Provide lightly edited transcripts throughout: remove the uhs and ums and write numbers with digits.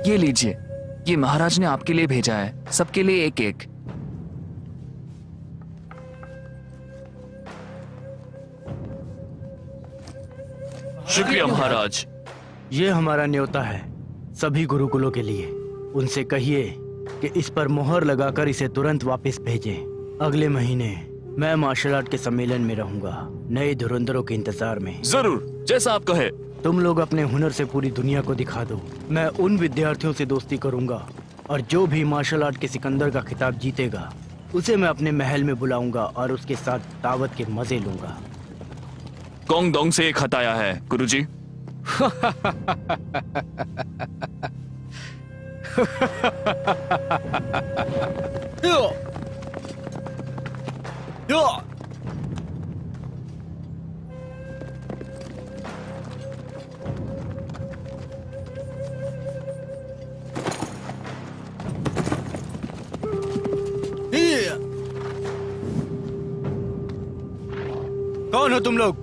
ये लीजिए, ये महाराज ने आपके लिए भेजा है, सबके लिए एक एक। शुक्रिया महाराज। ये हमारा न्योता है सभी गुरुकुलों के लिए। उनसे कहिए कि इस पर मोहर लगाकर इसे तुरंत वापस भेजें। अगले महीने मैं मार्शल आर्ट के सम्मेलन में रहूंगा, नए धुरंधरों के इंतजार में। जरूर, जैसा आप कहे। तुम लोग अपने हुनर से पूरी दुनिया को दिखा दो। मैं उन विद्यार्थियों से दोस्ती करूंगा और जो भी मार्शल आर्ट के सिकंदर का खिताब जीतेगा उसे मैं अपने महल में बुलाऊंगा और उसके साथ दावत के मजे लूंगा। कोंग डोंग से एक खत आया है गुरुजी। कौन हो तुम लोग?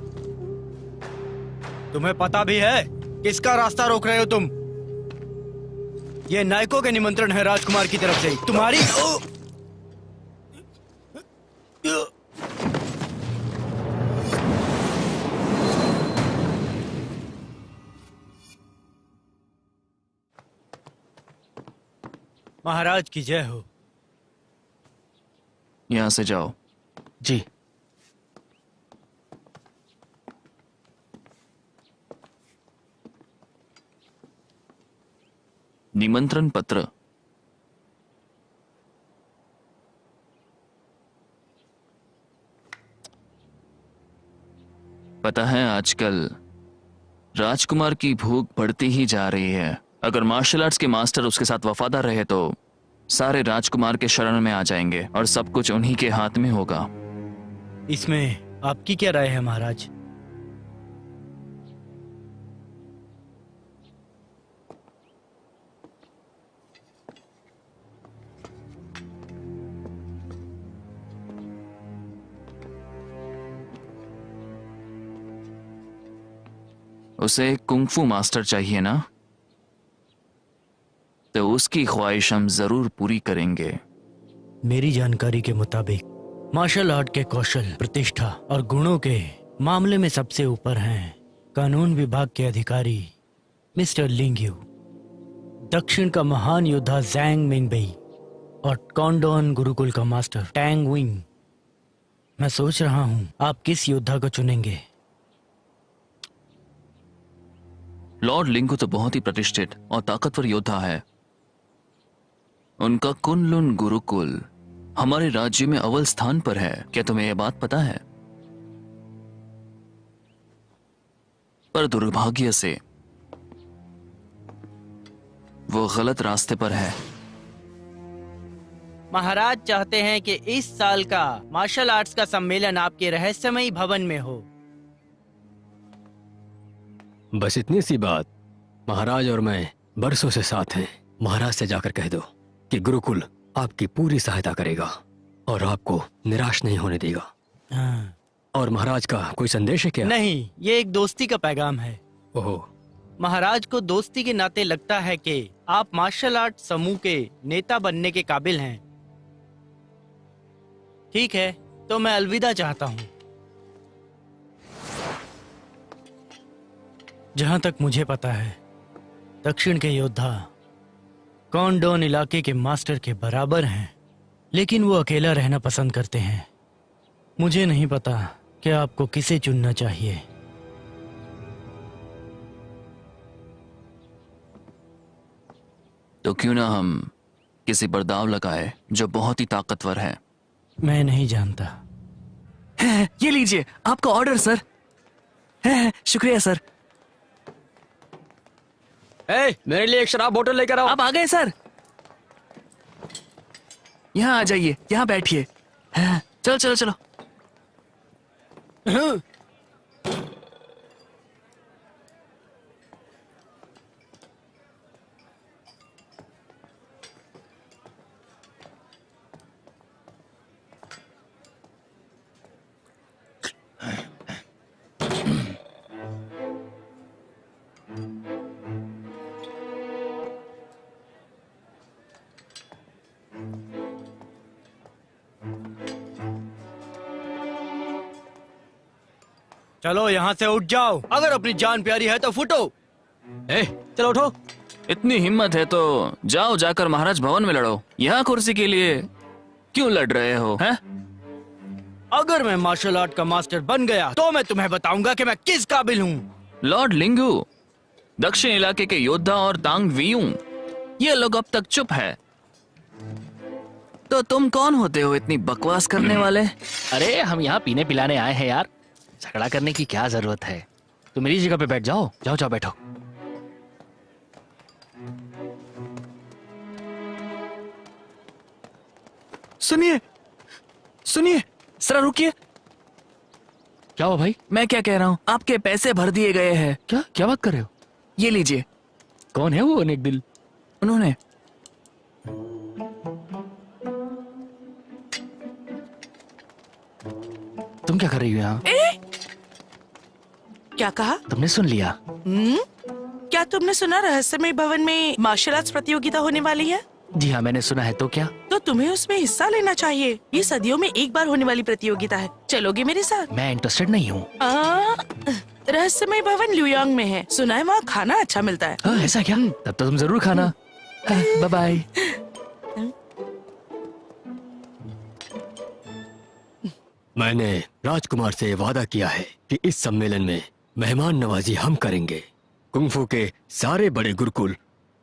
तुम्हें पता भी है किसका रास्ता रोक रहे हो तुम? ये नायकों के निमंत्रण है राजकुमार की तरफ से। तुम्हारी महाराज की जय हो। यहां से जाओ। जी। निमंत्रण पत्र। पता है आजकल राजकुमार की भूख बढ़ती ही जा रही है। अगर मार्शल आर्ट्स के मास्टर उसके साथ वफादार रहे तो सारे राजकुमार के शरण में आ जाएंगे और सब कुछ उन्हीं के हाथ में होगा। इसमें आपकी क्या राय है महाराज? उसे एक कुंफू मास्टर चाहिए ना, तो उसकी ख्वाहिश हम जरूर पूरी करेंगे। मेरी जानकारी के मुताबिक मार्शल आर्ट के कौशल, प्रतिष्ठा और गुणों के मामले में सबसे ऊपर हैं कानून विभाग के अधिकारी मिस्टर लिंगयू, दक्षिण का महान योद्धा ज़ैंग मिंगबेई और कॉन्डोन गुरुकुल का मास्टर टैंग विंग। मैं सोच रहा हूं आप किस योद्धा को चुनेंगे? लॉर्ड लिंगू तो बहुत ही प्रतिष्ठित और ताकतवर योद्धा है। उनका कुनलुन गुरुकुल हमारे राज्य में अव्वल स्थान पर है। क्या तुम्हें यह बात पता है? पर दुर्भाग्य से वो गलत रास्ते पर है। महाराज चाहते हैं कि इस साल का मार्शल आर्ट्स का सम्मेलन आपके रहस्यमयी भवन में हो। बस इतनी सी बात। महाराज और मैं बरसों से साथ हैं। महाराज से जाकर कह दो कि गुरुकुल आपकी पूरी सहायता करेगा और आपको निराश नहीं होने देगा। हाँ। और महाराज का कोई संदेश है क्या? नहीं, ये एक दोस्ती का पैगाम है। ओहो। महाराज को दोस्ती के नाते लगता है कि आप मार्शल आर्ट समूह के नेता बनने के काबिल हैं। ठीक है, तो मैं अलविदा चाहता हूँ। जहां तक मुझे पता है दक्षिण के योद्धा कॉन्डोन इलाके के मास्टर के बराबर हैं, लेकिन वो अकेला रहना पसंद करते हैं। मुझे नहीं पता कि आपको किसे चुनना चाहिए। तो क्यों ना हम किसी पर दाव लगाए जो बहुत ही ताकतवर है। मैं नहीं जानता। ये लीजिए आपका ऑर्डर सर। शुक्रिया सर। मेरे लिए एक शराब बोतल लेकर आओ। आप आ गए सर। यहाँ आ जाइए, यहाँ बैठिए। चलो चलो चलो। चलो यहाँ से उठ जाओ, अगर अपनी जान प्यारी है तो फुटो। चलो उठो। इतनी हिम्मत है तो जाओ, जाकर महाराज भवन में लड़ो। यहाँ कुर्सी के लिए क्यों लड़ रहे हो, हैं? अगर मैं मार्शल आर्ट का मास्टर बन गया तो मैं तुम्हें बताऊंगा कि मैं किस काबिल हूँ। लॉर्ड लिंगू, दक्षिण इलाके के योद्धा और तांग वीयूं, ये लोग अब तक चुप है, तो तुम कौन होते हो इतनी बकवास करने वाले? अरे हम यहाँ पीने पिलाने आए हैं यार, झगड़ा करने की क्या जरूरत है। तुम मेरी जगह पे बैठ जाओ, जाओ जाओ बैठो। सुनिए सुनिए, जरा रुकिए। क्या हुआ भाई? मैं क्या कह रहा हूँ, आपके पैसे भर दिए गए हैं। क्या क्या बात कर रहे हो? ये लीजिए। कौन है वो अनेक दिल? उन्होंने तुम क्या कर रही हो यहाँ? क्या कहा? तुमने सुन लिया? क्या तुमने सुना रहस्यमय भवन में मार्शल आर्ट्स प्रतियोगिता होने वाली है? जी हाँ, मैंने सुना है। तो क्या? तो तुम्हें उसमें हिस्सा लेना चाहिए। ये सदियों में एक बार होने वाली प्रतियोगिता है। चलोगे मेरे साथ? मैं इंटरेस्टेड नहीं हूँ। रहस्यमय भवन ल्यूयांग में है। सुना है वहाँ खाना अच्छा मिलता है। हाँ, ऐसा क्या? तब तो तुम जरूर खाना। Bye bye. मैंने राजकुमार से वादा किया है कि इस सम्मेलन में मेहमान नवाजी हम करेंगे। कुंफू के सारे बड़े गुरुकुल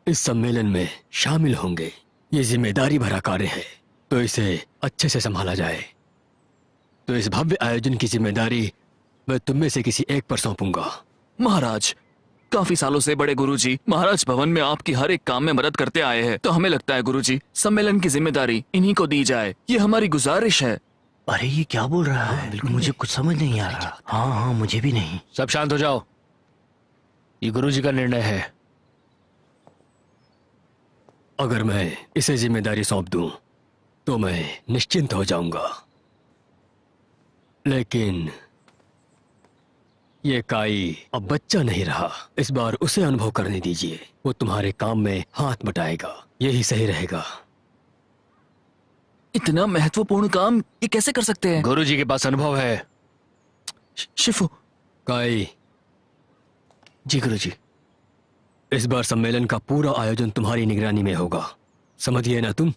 इस सम्मेलन में शामिल होंगे। ये जिम्मेदारी भरा कार्य है, तो इसे अच्छे से संभाला जाए। तो इस भव्य आयोजन की जिम्मेदारी मैं तुम में से किसी एक पर सौंपूंगा। महाराज, काफी सालों से बड़े गुरुजी महाराज भवन में आपकी हर एक काम में मदद करते आए हैं, तो हमें लगता है गुरुजी सम्मेलन की जिम्मेदारी इन्हीं को दी जाए। ये हमारी गुजारिश है। अरे ये क्या बोल रहा है? बिल्कुल मुझे कुछ समझ नहीं आ रहा। हाँ हाँ, मुझे भी नहीं। सब शांत हो जाओ, ये गुरुजी का निर्णय है। अगर मैं इसे जिम्मेदारी सौंप दूं तो मैं निश्चिंत हो जाऊंगा, लेकिन ये काई अब बच्चा नहीं रहा। इस बार उसे अनुभव करने दीजिए। वो तुम्हारे काम में हाथ बटाएगा, यही सही रहेगा। इतना महत्वपूर्ण काम ये कैसे कर सकते हैं? गुरुजी के पास अनुभव है। शिफू। काई, जी गुरुजी। इस बार सम्मेलन का पूरा आयोजन तुम्हारी निगरानी में होगा, समझिए ना तुम?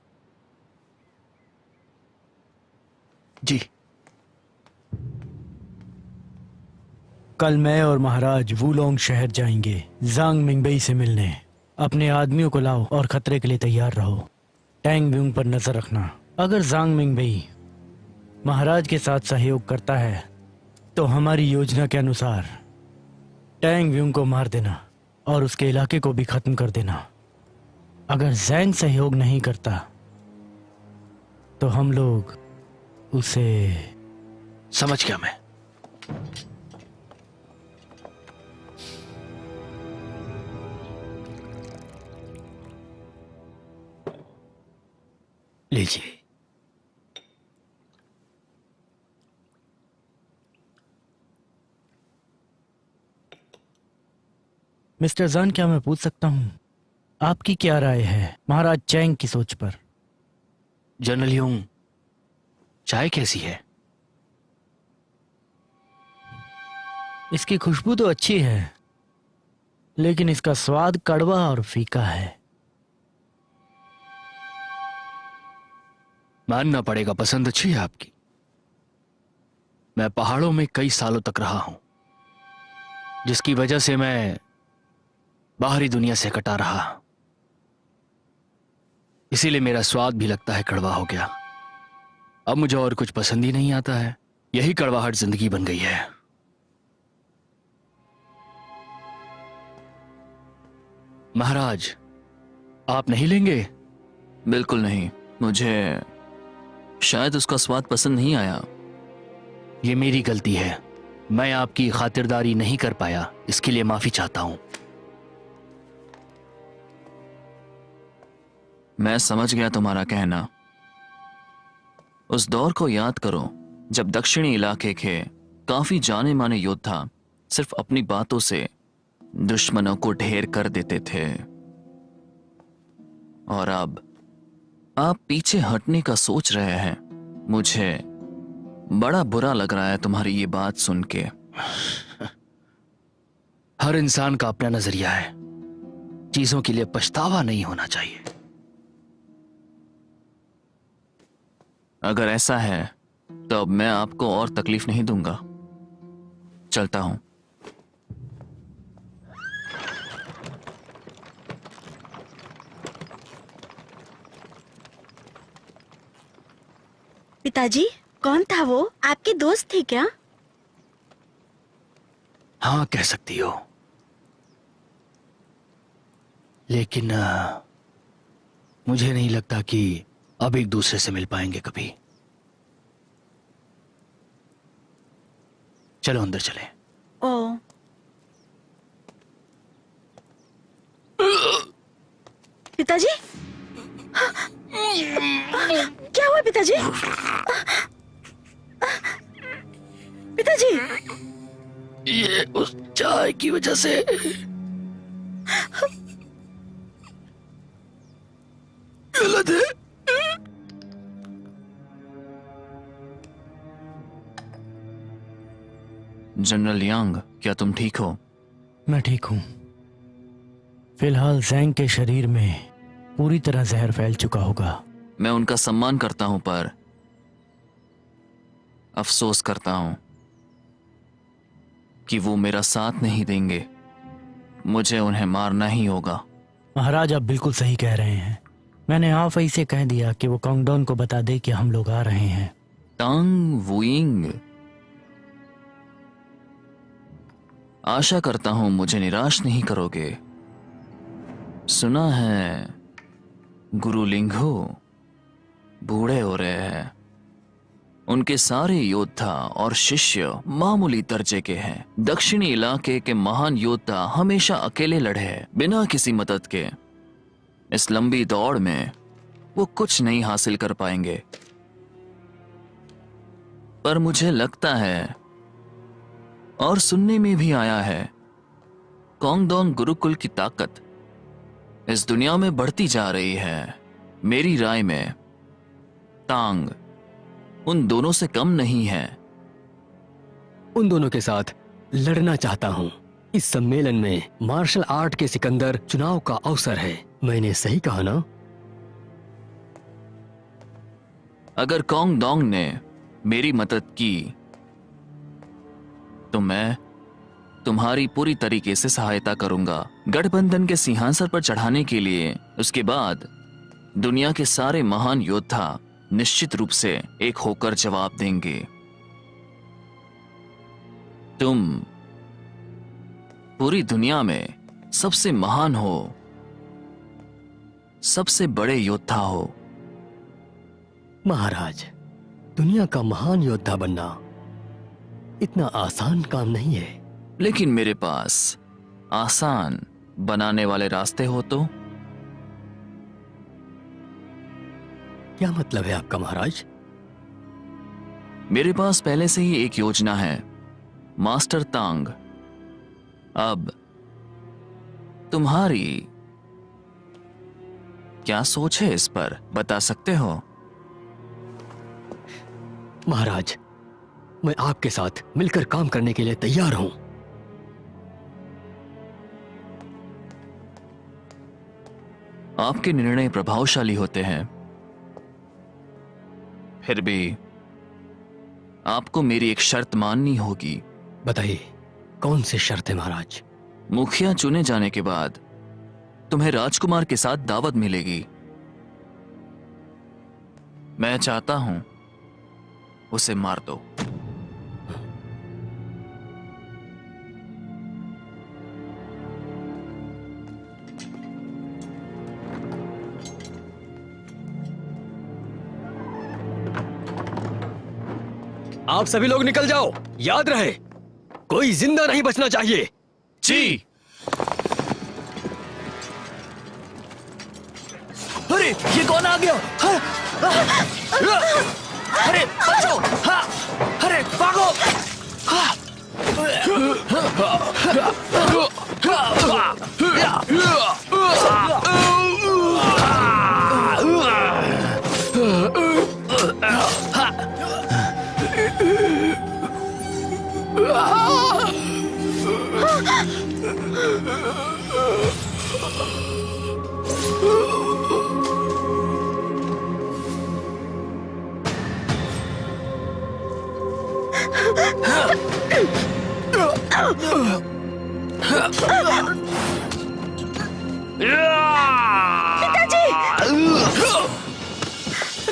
जी। कल मैं और महाराज वुलोंग शहर जाएंगे जांग मिंगबई से मिलने। अपने आदमियों को लाओ और खतरे के लिए तैयार रहो। टैंग व्यूंग पर नजर रखना। अगर जांग मिंगबई महाराज के साथ सहयोग करता है तो हमारी योजना के अनुसार टैंग व्यूंग को मार देना और उसके इलाके को भी खत्म कर देना। अगर जैंग सहयोग नहीं करता तो हम लोग उसे... समझ गया मैं। लीजिए। मिस्टर जान, क्या मैं पूछ सकता हूँ आपकी क्या राय है महाराज चैंग की सोच पर? जनरल यूंग, चाय कैसी है? इसकी खुशबू तो अच्छी है, लेकिन इसका स्वाद कड़वा और फीका है। मानना पड़ेगा, पसंद अच्छी है आपकी। मैं पहाड़ों में कई सालों तक रहा हूं, जिसकी वजह से मैं बाहरी दुनिया से कटा रहा, इसीलिए मेरा स्वाद भी लगता है कड़वा हो गया। अब मुझे और कुछ पसंद ही नहीं आता है। यही कड़वाहट जिंदगी बन गई है। महाराज, आप नहीं लेंगे? बिल्कुल नहीं, मुझे शायद उसका स्वाद पसंद नहीं आया। ये मेरी गलती है, मैं आपकी खातिरदारी नहीं कर पाया, इसके लिए माफी चाहता हूं। मैं समझ गया तुम्हारा कहना। उस दौर को याद करो जब दक्षिणी इलाके के काफी जाने माने योद्धा सिर्फ अपनी बातों से दुश्मनों को ढेर कर देते थे, और अब आप पीछे हटने का सोच रहे हैं। मुझे बड़ा बुरा लग रहा है तुम्हारी ये बात सुन के। हर इंसान का अपना नजरिया है, चीजों के लिए पछतावा नहीं होना चाहिए। अगर ऐसा है तो अब मैं आपको और तकलीफ नहीं दूंगा। चलता हूं। पिताजी, कौन था वो? आपके दोस्त थे क्या? हाँ, कह सकती हो, लेकिन मुझे नहीं लगता कि अब एक दूसरे से मिल पाएंगे कभी। चलो अंदर चलें। ओ, पिताजी, क्या हुआ पिताजी? पिताजी, ये उस चाय की वजह से। गलत है। जनरल यांग, क्या तुम ठीक हो? मैं ठीक हूं। फिलहाल जैंग के शरीर में पूरी तरह जहर फैल चुका होगा। मैं उनका सम्मान करता हूं, पर अफसोस करता हूं कि वो मेरा साथ नहीं देंगे। मुझे उन्हें मारना ही होगा। महाराज, आप बिल्कुल सही कह रहे हैं। मैंने हाफई से कह दिया कि वो कांगडोन को बता दे कि हम लोग आ रहे हैं। टांग वुइंग, आशा करता हूं मुझे निराश नहीं करोगे। सुना है गुरु लिंगो बूढ़े हो रहे हैं। उनके सारे योद्धा और शिष्य मामूली दर्जे के हैं। दक्षिणी इलाके के महान योद्धा हमेशा अकेले लड़े हैं, बिना किसी मदद के। इस लंबी दौड़ में वो कुछ नहीं हासिल कर पाएंगे। पर मुझे लगता है, और सुनने में भी आया है, कांगडोन गुरुकुल की ताकत इस दुनिया में बढ़ती जा रही है। मेरी राय में तांग उन दोनों से कम नहीं है। उन दोनों के साथ लड़ना चाहता हूं। इस सम्मेलन में मार्शल आर्ट के सिकंदर चुनाव का अवसर है। मैंने सही कहा ना? अगर कांगडोन ने मेरी मदद की तो मैं तुम्हारी पूरी तरीके से सहायता करूंगा। गठबंधन के सिंहासन पर चढ़ाने के लिए उसके बाद दुनिया के सारे महान योद्धा निश्चित रूप से एक होकर जवाब देंगे। तुम पूरी दुनिया में सबसे महान हो, सबसे बड़े योद्धा हो। महाराज, दुनिया का महान योद्धा बनना इतना आसान काम नहीं है। लेकिन मेरे पास आसान बनाने वाले रास्ते हो तो? क्या मतलब है आपका महाराज? मेरे पास पहले से ही एक योजना है, मास्टर तांग। अब तुम्हारी क्या सोच है इस पर, बता सकते हो? महाराज, मैं आपके साथ मिलकर काम करने के लिए तैयार हूं। आपके निर्णय प्रभावशाली होते हैं, फिर भी आपको मेरी एक शर्त माननी होगी। बताइए, कौन सी शर्त है महाराज? मुखिया चुने जाने के बाद तुम्हें राजकुमार के साथ दावत मिलेगी। मैं चाहता हूं उसे मार दो। आप सभी लोग निकल जाओ। याद रहे, कोई जिंदा नहीं बचना चाहिए। जी। अरे ये कौन आ गया? अरे बचो! अरे भागो!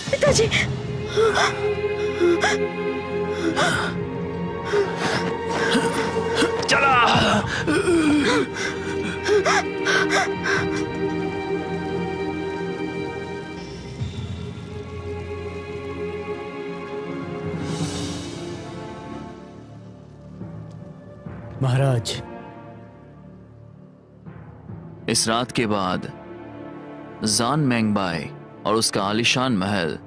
पिताजी, चला। महाराज, इस रात के बाद जान मेंगबाई और उसका आलीशान महल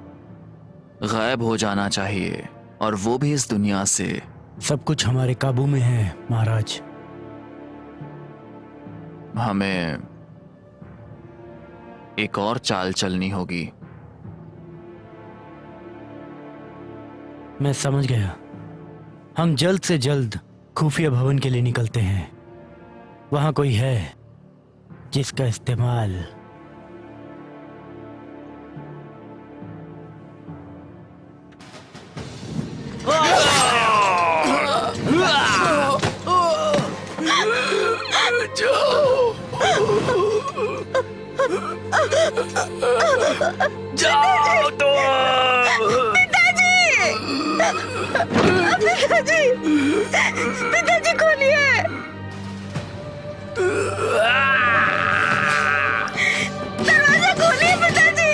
गायब हो जाना चाहिए, और वो भी इस दुनिया से। सब कुछ हमारे काबू में है महाराज। हमें एक और चाल चलनी होगी। मैं समझ गया। हम जल्द से जल्द खुफिया भवन के लिए निकलते हैं। वहां कोई है जिसका इस्तेमाल जाओ तुम। पिताजी, पिताजी खोलिए। दरवाजा खोलिए पिताजी।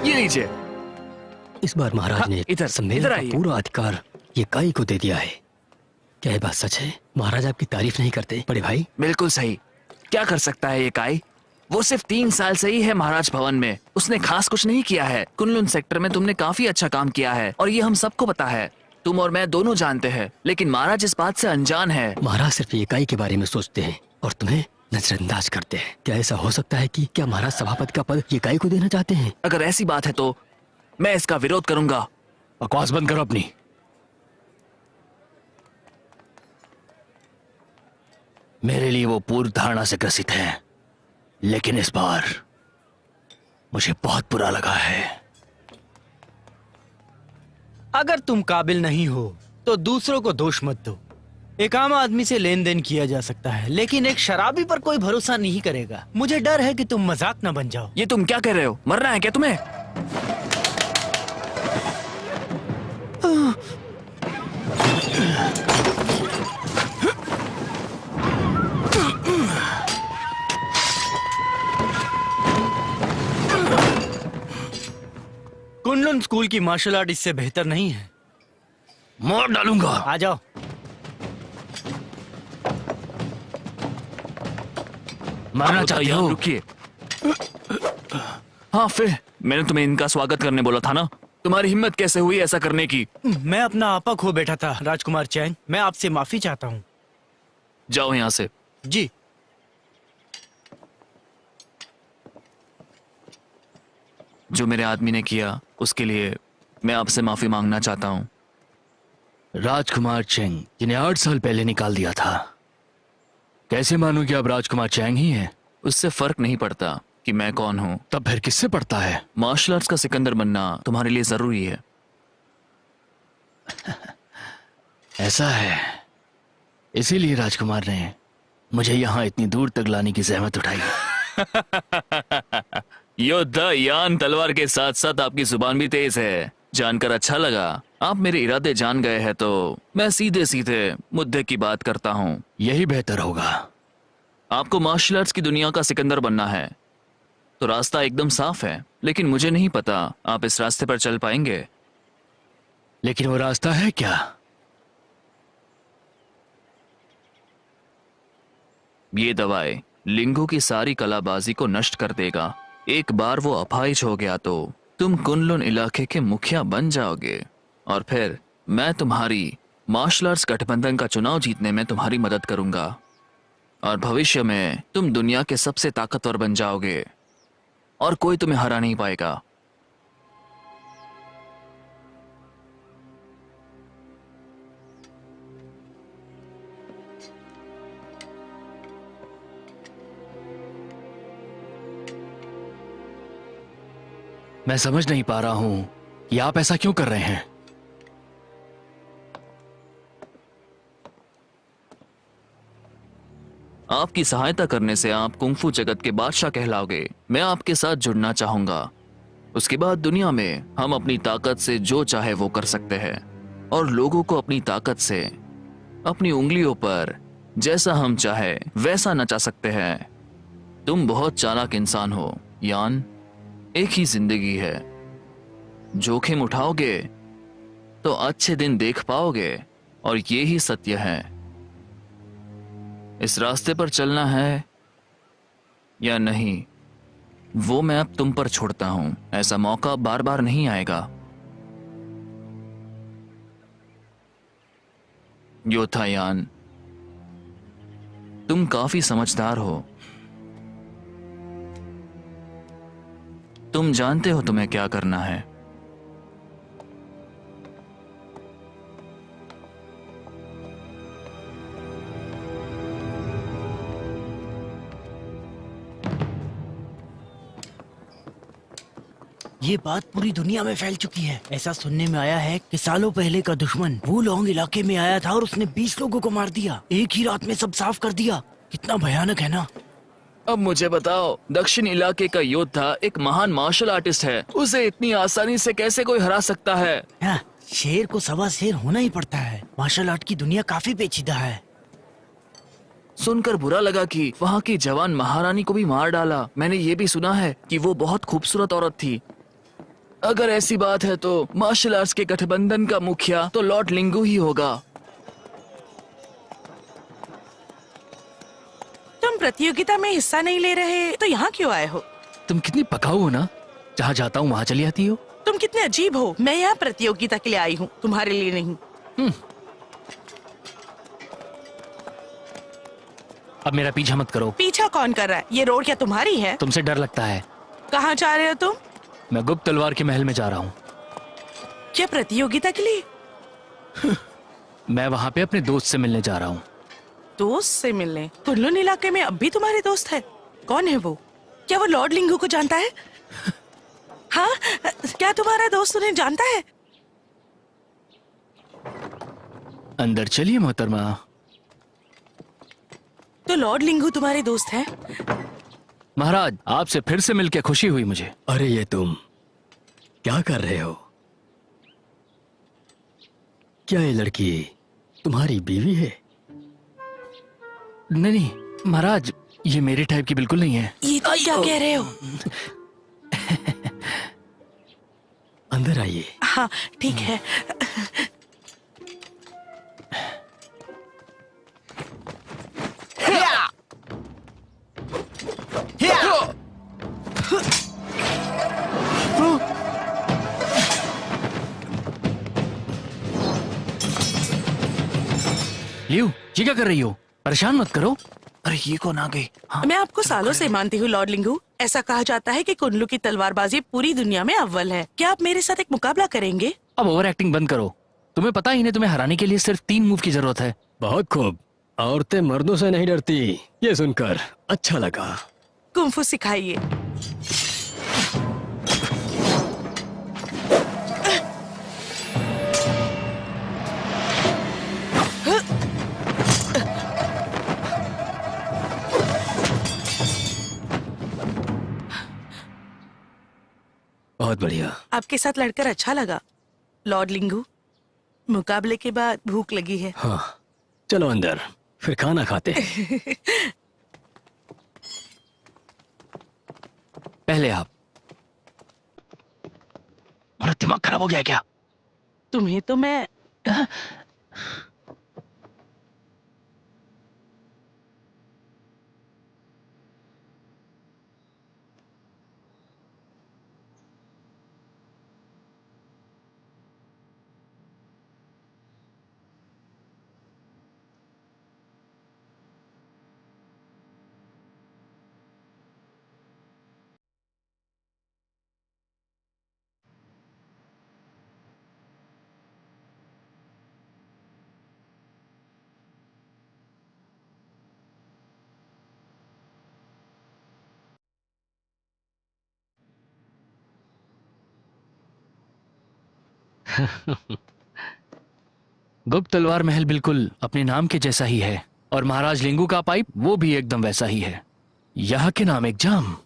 ये लीजिए। इस बार महाराज ने इधर सम्मेलन का आइए। पूरा अधिकार ये काई को दे दिया है। क्या ये बात सच है? महाराज आपकी तारीफ नहीं करते बड़े भाई? बिल्कुल सही। क्या कर सकता है ये काई? वो सिर्फ 3 साल से ही है महाराज भवन में। उसने खास कुछ नहीं किया है। कुनलुन सेक्टर में तुमने काफी अच्छा काम किया है और ये हम सबको पता है। तुम और मैं दोनों जानते हैं, लेकिन महाराज इस बात से अनजान है। महाराज सिर्फ ये काई के बारे में सोचते हैं और तुम्हें नजरअंदाज करते हैं। क्या ऐसा हो सकता है कि क्या महाराज सभापति का पद ये काई को देना चाहते हैं? अगर ऐसी बात है तो मैं इसका विरोध करूंगा। बकवास बंद करो अपनी। मेरे लिए वो पूर्व धारणा से ग्रसित है, लेकिन इस बार मुझे बहुत बुरा लगा है। अगर तुम काबिल नहीं हो तो दूसरों को दोष मत दो। एक आम आदमी से लेन देन किया जा सकता है, लेकिन एक शराबी पर कोई भरोसा नहीं करेगा। मुझे डर है कि तुम मजाक न बन जाओ। ये तुम क्या कह रहे हो? मरना है क्या तुम्हें? कुनलुन स्कूल की मार्शल आर्ट इससे बेहतर नहीं है। मार डालूंगा। आ जाओ। मारना आप चाहते यहाँ हो? रुकिए। हाँ, फिर मैंने तुम्हें इनका स्वागत करने बोला था ना। तुम्हारी हिम्मत कैसे हुई ऐसा करने की? मैं अपना आपा खो बैठा था राजकुमार चैंग। मैं आपसे माफी चाहता हूँ। जाओ यहाँ से। जी। जो मेरे आदमी ने किया उसके लिए मैं आपसे माफी मांगना चाहता हूँ। राजकुमार चैंग, जिन्हें 8 साल पहले निकाल दिया था, कैसे मानूं कि आप राजकुमार चैंग ही हैं? उससे फर्क नहीं पड़ता कि मैं कौन हूँ। तब फिर किससे पड़ता है? मार्शल आर्ट्स का सिकंदर बनना तुम्हारे लिए जरूरी है। ऐसा है, इसीलिए राजकुमार ने मुझे यहाँ इतनी दूर तक लाने की जहमत उठाई। योद्धा यान तलवार के साथ साथ आपकी जुबान भी तेज है। जानकर अच्छा लगा। आप मेरे इरादे जान गए हैं तो मैं सीधे सीधे मुद्दे की बात करता हूँ। यही बेहतर होगा। आपको मार्शल आर्ट्स की दुनिया का सिकंदर बनना है तो रास्ता एकदम साफ है, लेकिन मुझे नहीं पता आप इस रास्ते पर चल पाएंगे। लेकिन वो रास्ता है क्या? ये दवाई लिंगू की सारी कलाबाजी को नष्ट कर देगा। एक बार वो अपाहिज हो गया तो तुम कुनलुन इलाके के मुखिया बन जाओगे और फिर मैं तुम्हारी मार्शल आर्ट्स गठबंधन का चुनाव जीतने में तुम्हारी मदद करूंगा और भविष्य में तुम दुनिया के सबसे ताकतवर बन जाओगे और कोई तुम्हें हरा नहीं पाएगा। मैं समझ नहीं पा रहा हूं कि आप ऐसा क्यों कर रहे हैं। आपकी सहायता करने से आप कुंफू जगत के बादशाह कहलाओगे। मैं आपके साथ जुड़ना चाहूंगा। उसके बाद दुनिया में हम अपनी ताकत से जो चाहे वो कर सकते हैं और लोगों को अपनी ताकत से अपनी उंगलियों पर जैसा हम चाहे वैसा नचा सकते हैं। तुम बहुत चालाक इंसान हो यान। एक ही जिंदगी है, जोखिम उठाओगे तो अच्छे दिन देख पाओगे और ये ही सत्य है। इस रास्ते पर चलना है या नहीं वो मैं अब तुम पर छोड़ता हूं। ऐसा मौका बार बार नहीं आएगा। योथायान, तुम काफी समझदार हो। तुम जानते हो तुम्हें क्या करना है। ये बात पूरी दुनिया में फैल चुकी है। ऐसा सुनने में आया है कि सालों पहले का दुश्मन वो लॉन्ग इलाके में आया था और उसने 20 लोगों को मार दिया। एक ही रात में सब साफ कर दिया। कितना भयानक है ना। अब मुझे बताओ, दक्षिण इलाके का योद्धा एक महान मार्शल आर्टिस्ट है, उसे इतनी आसानी से कैसे कोई हरा सकता है? हाँ, शेर को सवा शेर होना ही पड़ता है। मार्शल आर्ट की दुनिया काफी पेचीदा है। सुनकर बुरा लगा कि वहाँ की जवान महारानी को भी मार डाला। मैंने ये भी सुना है कि वो बहुत खूबसूरत औरत थी। अगर ऐसी बात है तो मार्शल आर्ट्स के गठबंधन का मुखिया तो लॉर्ड लिंगू ही होगा। तुम प्रतियोगिता में हिस्सा नहीं ले रहे तो यहाँ क्यों आए हो? तुम कितनी पकाऊ हो ना, जहाँ जाता हूँ वहाँ चली आती हो। तुम कितने अजीब हो। मैं यहाँ प्रतियोगिता के लिए आई हूँ, तुम्हारे लिए नहीं। अब मेरा पीछा मत करो। पीछा कौन कर रहा है? ये रोड क्या तुम्हारी है? तुमसे डर लगता है। कहाँ जा रहे हो तुम? मैं गुप्त तलवार के महल में जा रहा हूँ। क्या प्रतियोगिता के लिए? मैं वहाँ पे अपने दोस्त से मिलने जा रहा हूँ। दोस्त से मिलने? कुनलुन इलाके में अब भी तुम्हारे दोस्त है? कौन है वो? क्या वो लॉर्ड लिंगू को जानता है? हाँ, क्या तुम्हारा दोस्त उन्हें जानता है? अंदर चलिए मोहतरमा। तो लॉर्ड लिंगू तुम्हारे दोस्त है? महाराज, आपसे फिर से मिलकर खुशी हुई मुझे। अरे ये तुम क्या कर रहे हो? क्या ये लड़की तुम्हारी बीवी है? नहीं नहीं महाराज, ये मेरे टाइप की बिल्कुल नहीं है। ये तुम क्या कह रहे हो? अंदर आइए। हाँ ठीक है। लियो, ये क्या कर रही हो? परेशान मत करो। अरे ये कौन आ गई? हाँ, मैं आपको सालों से मानती हूँ लॉर्ड लिंगू। ऐसा कहा जाता है कि कुनलू की तलवारबाजी पूरी दुनिया में अव्वल है। क्या आप मेरे साथ एक मुकाबला करेंगे? अब ओवर एक्टिंग बंद करो। तुम्हें पता ही नहीं, तुम्हें हराने के लिए सिर्फ 3 मूव की जरूरत है। बहुत खूब। औरतें मर्दों से नहीं डरती, ये सुनकर अच्छा लगा। कुंफू सिखाइए। बहुत बढ़िया। आपके साथ लड़कर अच्छा लगा लॉर्ड लिंगू। मुकाबले के बाद भूख लगी है। हाँ, चलो अंदर, फिर खाना खाते हैं। पहले आप। मेरा दिमाग खराब हो गया है क्या? तुम्हें तो मैं गुप्त तलवार महल बिल्कुल अपने नाम के जैसा ही है, और महाराज लिंगू का पाइप वो भी एकदम वैसा ही है। यहाँ के नाम एक जाम।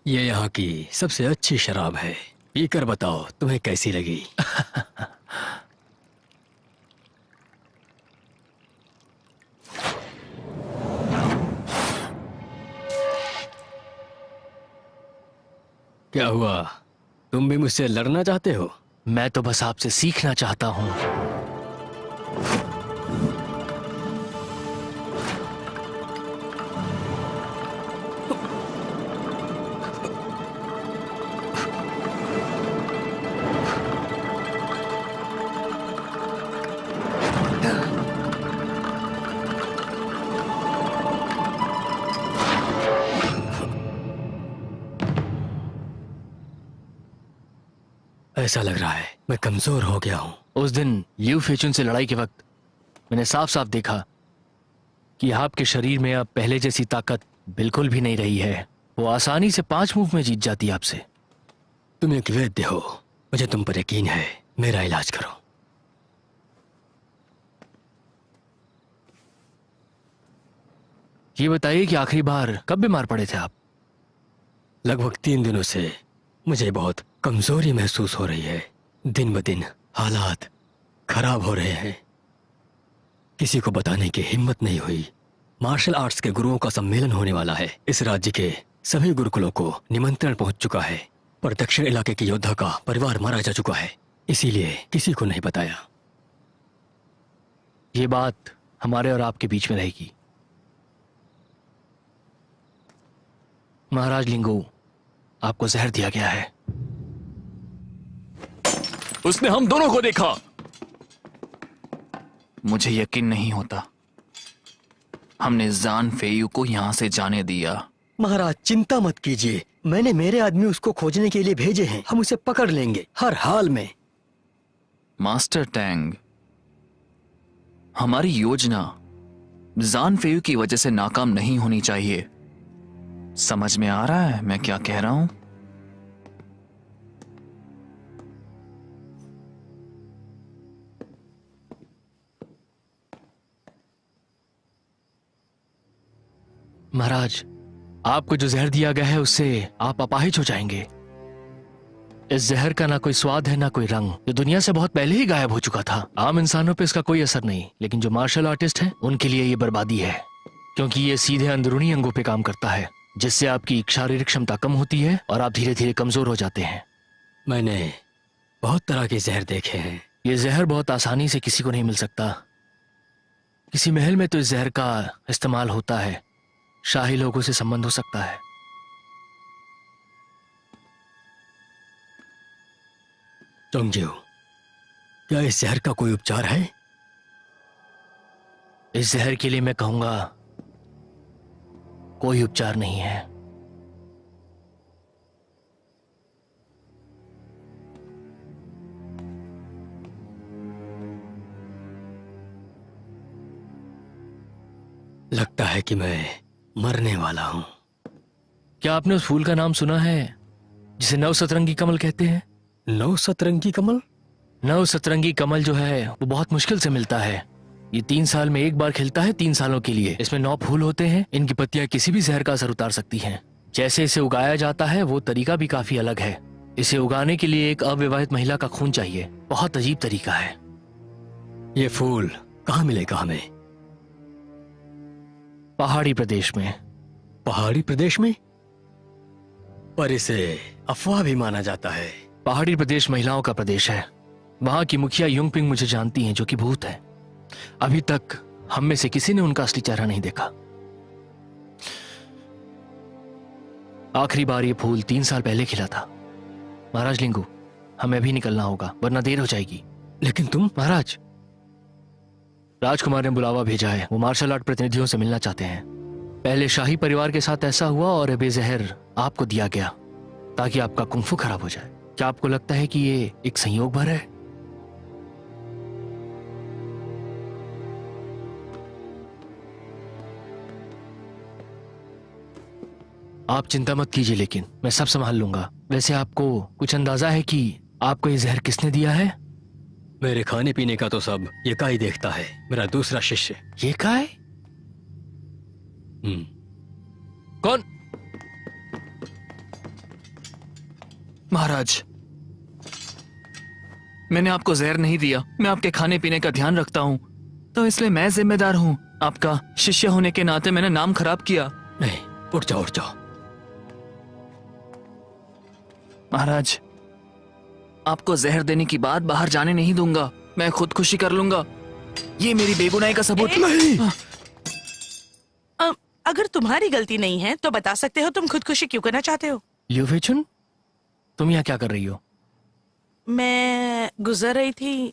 ये यहाँ की सबसे अच्छी शराब है, पीकर बताओ तुम्हें कैसी लगी। क्या हुआ, तुम भी मुझसे लड़ना चाहते हो? मैं तो बस आपसे सीखना चाहता हूँ। ऐसा लग रहा है मैं कमजोर हो गया हूँ। उस दिन लियू फेचुन से लड़ाई के वक्त मैंने साफ साफ देखा कि आपके शरीर में अब पहले जैसी ताकत बिल्कुल भी नहीं रही है। वो आसानी से 5 मूव में जीत जाती है आपसे। तुम एक वैद्य हो, मुझे तुम पर यकीन है, मेरा इलाज करो। ये बताइए कि आखिरी बार कब बीमार पड़े थे आप? लगभग 3 दिनों से मुझे बहुत कमजोरी महसूस हो रही है। दिन ब दिन हालात खराब हो रहे हैं। किसी को बताने की हिम्मत नहीं हुई। मार्शल आर्ट्स के गुरुओं का सम्मेलन होने वाला है। इस राज्य के सभी गुरुकुलों को निमंत्रण पहुंच चुका है, पर दक्षिण इलाके के योद्धा का परिवार मारा जा चुका है, इसीलिए किसी को नहीं बताया। ये बात हमारे और आपके बीच में रहेगी। महाराज लिंगू, आपको जहर दिया गया है। उसने हम दोनों को देखा। मुझे यकीन नहीं होता। हमने जान फेयू को यहां से जाने दिया। महाराज चिंता मत कीजिए, मैंने मेरे आदमी उसको खोजने के लिए भेजे हैं। हम उसे पकड़ लेंगे हर हाल में। मास्टर टैंग, हमारी योजना जान फेयू की वजह से नाकाम नहीं होनी चाहिए। समझ में आ रहा है मैं क्या कह रहा हूं? महाराज, आपको जो जहर दिया गया है उससे आप अपाहिज हो जाएंगे। इस जहर का ना कोई स्वाद है ना कोई रंग, जो दुनिया से बहुत पहले ही गायब हो चुका था। आम इंसानों पे इसका कोई असर नहीं, लेकिन जो मार्शल आर्टिस्ट हैं उनके लिए ये बर्बादी है, क्योंकि ये सीधे अंदरूनी अंगों पे काम करता है, जिससे आपकी शारीरिक क्षमता कम होती है और आप धीरे धीरे कमजोर हो जाते हैं। मैंने बहुत तरह के जहर देखे हैं। ये जहर बहुत आसानी से किसी को नहीं मिल सकता। किसी महल में तो इस जहर का इस्तेमाल होता है, शाही लोगों से संबंध हो सकता है। चोंगजियो, क्या इस जहर का कोई उपचार है? इस जहर के लिए मैं कहूंगा कोई उपचार नहीं है। लगता है कि मैं मरने वाला हूं। क्या आपने उस फूल का नाम सुना है जिसे नव सतरंगी कमल कहते हैं? 9 सतरंगी कमल? नव सतरंगी कमल जो है वो बहुत मुश्किल से मिलता है। ये 3 साल में एक बार खिलता है, 3 सालों के लिए। इसमें 9 फूल होते हैं। इनकी पत्तियां किसी भी जहर का असर उतार सकती हैं। जैसे इसे उगाया जाता है वो तरीका भी काफी अलग है। इसे उगाने के लिए एक अविवाहित महिला का खून चाहिए। बहुत अजीब तरीका है। ये फूल कहाँ मिलेगा हमें? पहाड़ी प्रदेश में। पहाड़ी प्रदेश में? पर इसे अफवाह भी माना जाता है। पहाड़ी प्रदेश महिलाओं का प्रदेश है। वहां की मुखिया युंगपिंग मुझे जानती हैं, जो कि भूत है। अभी तक हम में से किसी ने उनका असली चेहरा नहीं देखा। आखिरी बार ये फूल 3 साल पहले खिला था। महाराज लिंगू, हमें अभी निकलना होगा वरना देर हो जाएगी। लेकिन तुम? महाराज, राजकुमार ने बुलावा भेजा है। वो मार्शल आर्ट प्रतिनिधियों से मिलना चाहते हैं। पहले शाही परिवार के साथ ऐसा हुआ और अब ये जहर आपको दिया गया ताकि आपका कुंफू खराब हो जाए। क्या आपको लगता है कि ये एक संयोग भर है? आप चिंता मत कीजिए, लेकिन मैं सब संभाल लूंगा। वैसे आपको कुछ अंदाजा है कि आपको ये जहर किसने दिया है? मेरे खाने पीने का तो सब ये का ही देखता है, मेरा दूसरा शिष्य। ये का है? कौन? महाराज, मैंने आपको जहर नहीं दिया। मैं आपके खाने पीने का ध्यान रखता हूँ, तो इसलिए मैं जिम्मेदार हूँ। आपका शिष्य होने के नाते मैंने नाम खराब किया। नहीं, उठ जाओ उठ जाओ। महाराज, आपको जहर देने की बात बाहर जाने नहीं दूंगा। मैं खुदकुशी कर लूंगा। ये मेरी बेगुनाही का सबूत नहीं। अगर तुम्हारी गलती नहीं है तो बता सकते हो तुम खुदकुशी क्यों करना चाहते हो? लिu फेचुन, तुम यहाँ क्या कर रही हो? मैं गुजर रही थी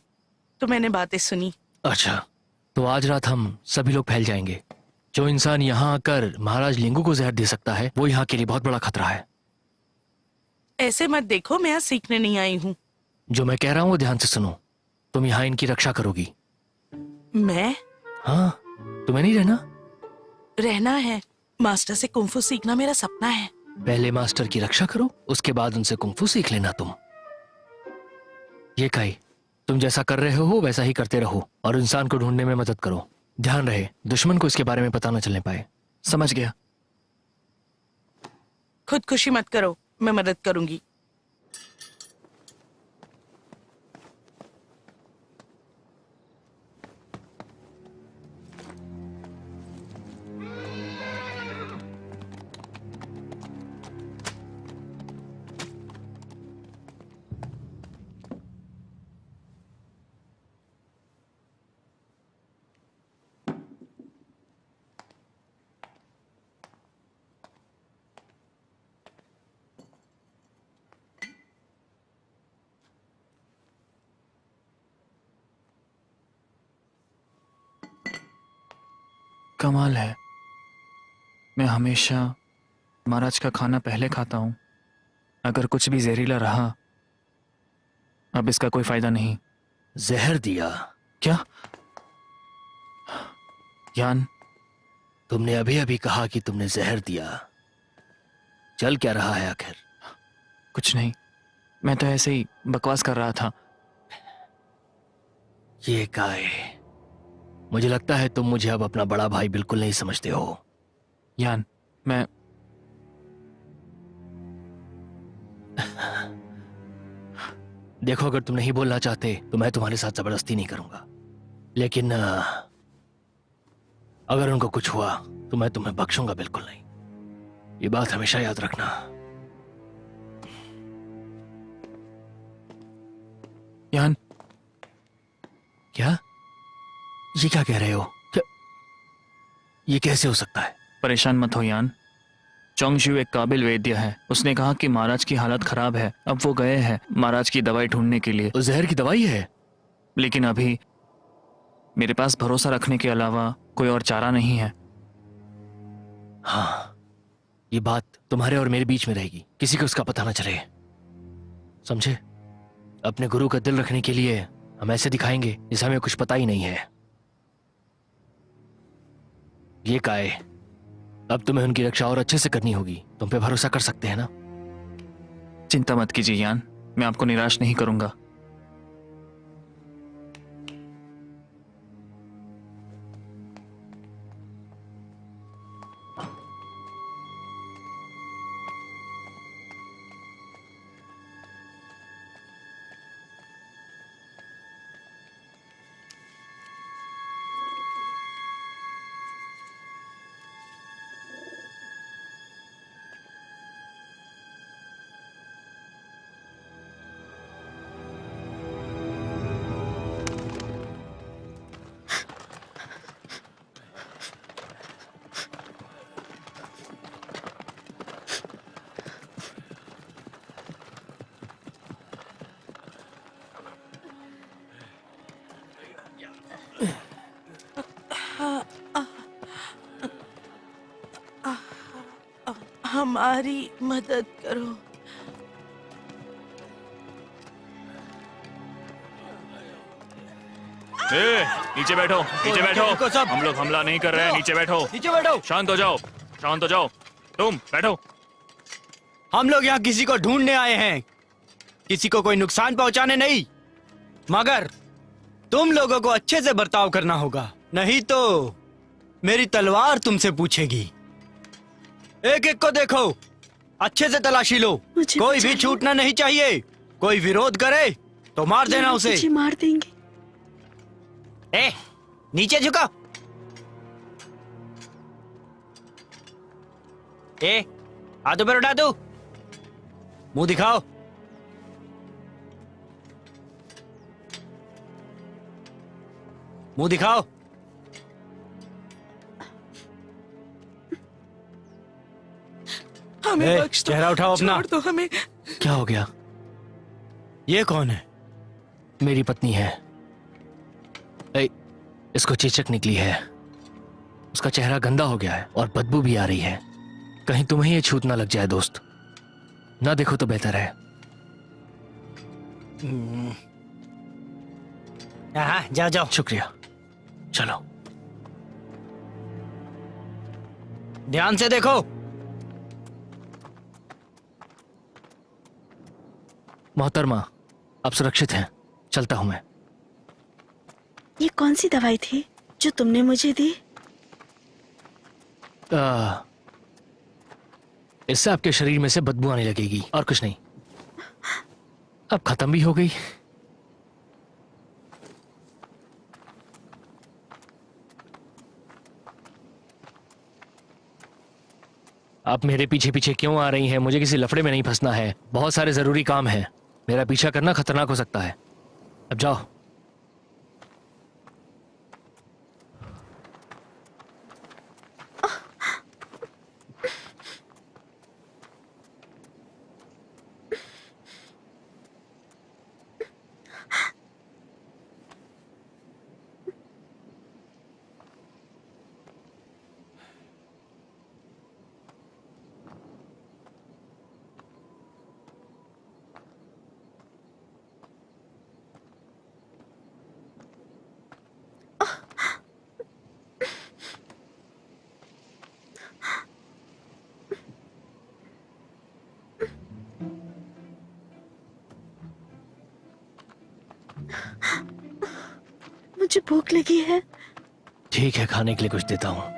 तो मैंने बातें सुनी। अच्छा, तो आज रात हम सभी लोग फैल जाएंगे। जो इंसान यहाँ आकर महाराज लिंगू को जहर दे सकता है, वो यहाँ के लिए बहुत बड़ा खतरा है। ऐसे मत देखो, मैं यहाँ सीखने नहीं आई हूँ। जो मैं कह रहा हूँ वो ध्यान से सुनो। तुम यहाँ इनकी रक्षा करोगी। मैं? हाँ, तुम्हें नहीं रहना? रहना है। मास्टर से कुंफू सीखना मेरा सपना है। पहले मास्टर की रक्षा करो, उसके बाद उनसे कुंफू सीख लेना तुम। ये काई, तुम जैसा कर रहे हो वैसा ही करते रहो और इंसान को ढूंढने में मदद करो। ध्यान रहे दुश्मन को इसके बारे में पता न चलने पाए। समझ गया। खुदकुशी मत करो, मैं मदद करूंगी। कमाल है, मैं हमेशा महाराज का खाना पहले खाता हूं। अगर कुछ भी जहरीला रहा, अब इसका कोई फायदा नहीं। जहर दिया? क्या यान? तुमने अभी अभी कहा कि तुमने जहर दिया। चल क्या रहा है आखिर? कुछ नहीं, मैं तो ऐसे ही बकवास कर रहा था। ये काय, मुझे लगता है तुम मुझे अब अपना बड़ा भाई बिल्कुल नहीं समझते हो। यान, मैं देखो, अगर तुम नहीं बोलना चाहते तो मैं तुम्हारे साथ जबरदस्ती नहीं करूंगा, लेकिन अगर उनको कुछ हुआ तो मैं तुम्हें बख्शूंगा बिल्कुल नहीं। ये बात हमेशा याद रखना। यान। क्या? ये क्या कह रहे हो? क्या? ये कैसे हो सकता है? परेशान मत हो यान। चोंगशू एक काबिल वैद्य है। उसने कहा कि महाराज की हालत खराब है। अब वो गए हैं महाराज की दवाई ढूंढने के लिए। उस जहर की दवाई है? लेकिन अभी मेरे पास भरोसा रखने के अलावा कोई और चारा नहीं है। हाँ, ये बात तुम्हारे और मेरे बीच में रहेगी, किसी को उसका पता ना चले, समझे? अपने गुरु का दिल रखने के लिए हम ऐसे दिखाएंगे जैसे हमें कुछ पता ही नहीं है। ये काय, अब तुम्हें उनकी रक्षा और अच्छे से करनी होगी। तुम पे भरोसा कर सकते हैं ना? चिंता मत कीजिए यान, मैं आपको निराश नहीं करूंगा। हमारी मदद करो। नीचे बैठो, नीचे बैठो। हम लोग हमला नहीं कर रहे हैं, नीचे बैठो। नीचे बैठो। शांत हो जाओ, शांत हो जाओ। तुम बैठो। हम लोग यहाँ किसी को ढूंढने आए हैं, किसी को कोई नुकसान पहुंचाने नहीं। मगर तुम लोगों को अच्छे से बर्ताव करना होगा, नहीं तो मेरी तलवार तुमसे पूछेगी। एक एक को देखो, अच्छे से तलाशी लो, मुझे कोई बचा भी लो। छूटना नहीं चाहिए। कोई विरोध करे तो मार देना उसे। मुझे मार देंगे। ए, नीचे झुको। ए, हाथों पर उठा दो, मुंह दिखाओ। मुंह दिखाओ। हमें ए, बख्श दो, चेहरा उठाओ अपना। छोड़ दो हमें। क्या हो गया? ये कौन है? मेरी पत्नी है। ए, इसको चेचक निकली है। उसका चेहरा गंदा हो गया है और बदबू भी आ रही है। कहीं तुम्हें ये छूत ना लग जाए दोस्त। ना देखो तो बेहतर है। हाँ, जाओ जाओ। शुक्रिया, चलो। ध्यान से देखो। मोहतरमा, आप सुरक्षित हैं, चलता हूं मैं। ये कौन सी दवाई थी जो तुमने मुझे दी? इससे आपके शरीर में से बदबू आने लगेगी और कुछ नहीं। अब खत्म भी हो गई। आप मेरे पीछे पीछे क्यों आ रही हैं? मुझे किसी लफड़े में नहीं फंसना है। बहुत सारे जरूरी काम हैं। मेरा पीछा करना खतरनाक हो सकता है। अब जाओ। मुझे भूख लगी है। ठीक है, खाने के लिए कुछ देता हूं।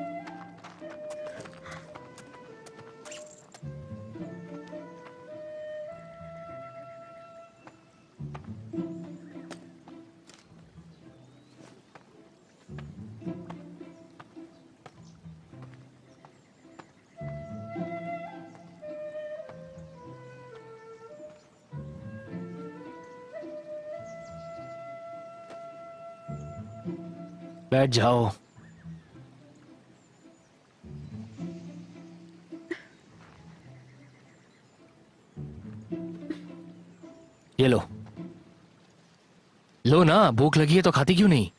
बैठ जाओ। ये लो। लो ना, भूख लगी है तो खाती क्यों नहीं?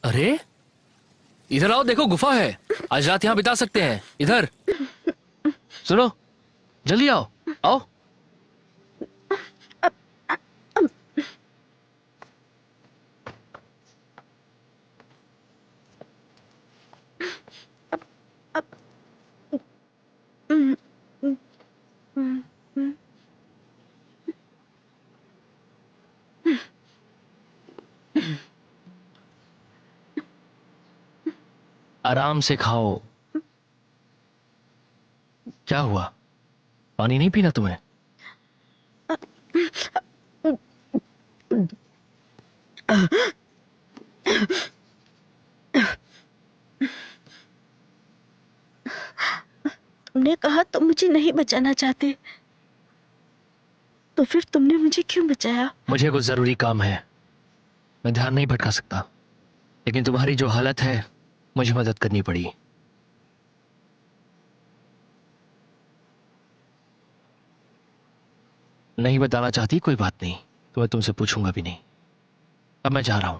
अरे, इधर आओ, देखो गुफा है। आज रात यहां बिता सकते हैं। इधर सुनो, जल्दी आओ। आओ। आराम से खाओ। क्या हुआ? पानी नहीं पीना तुम्हें? तुमने कहा तुम मुझे नहीं बचाना चाहते, तो फिर तुमने मुझे क्यों बचाया? मुझे कुछ जरूरी काम है, मैं ध्यान नहीं भटका सकता। लेकिन तुम्हारी जो हालत है, मुझे मदद करनी पड़ी। नहीं बताना चाहती, कोई बात नहीं, तो मैं तुमसे पूछूंगा भी नहीं। अब मैं जा रहा हूं।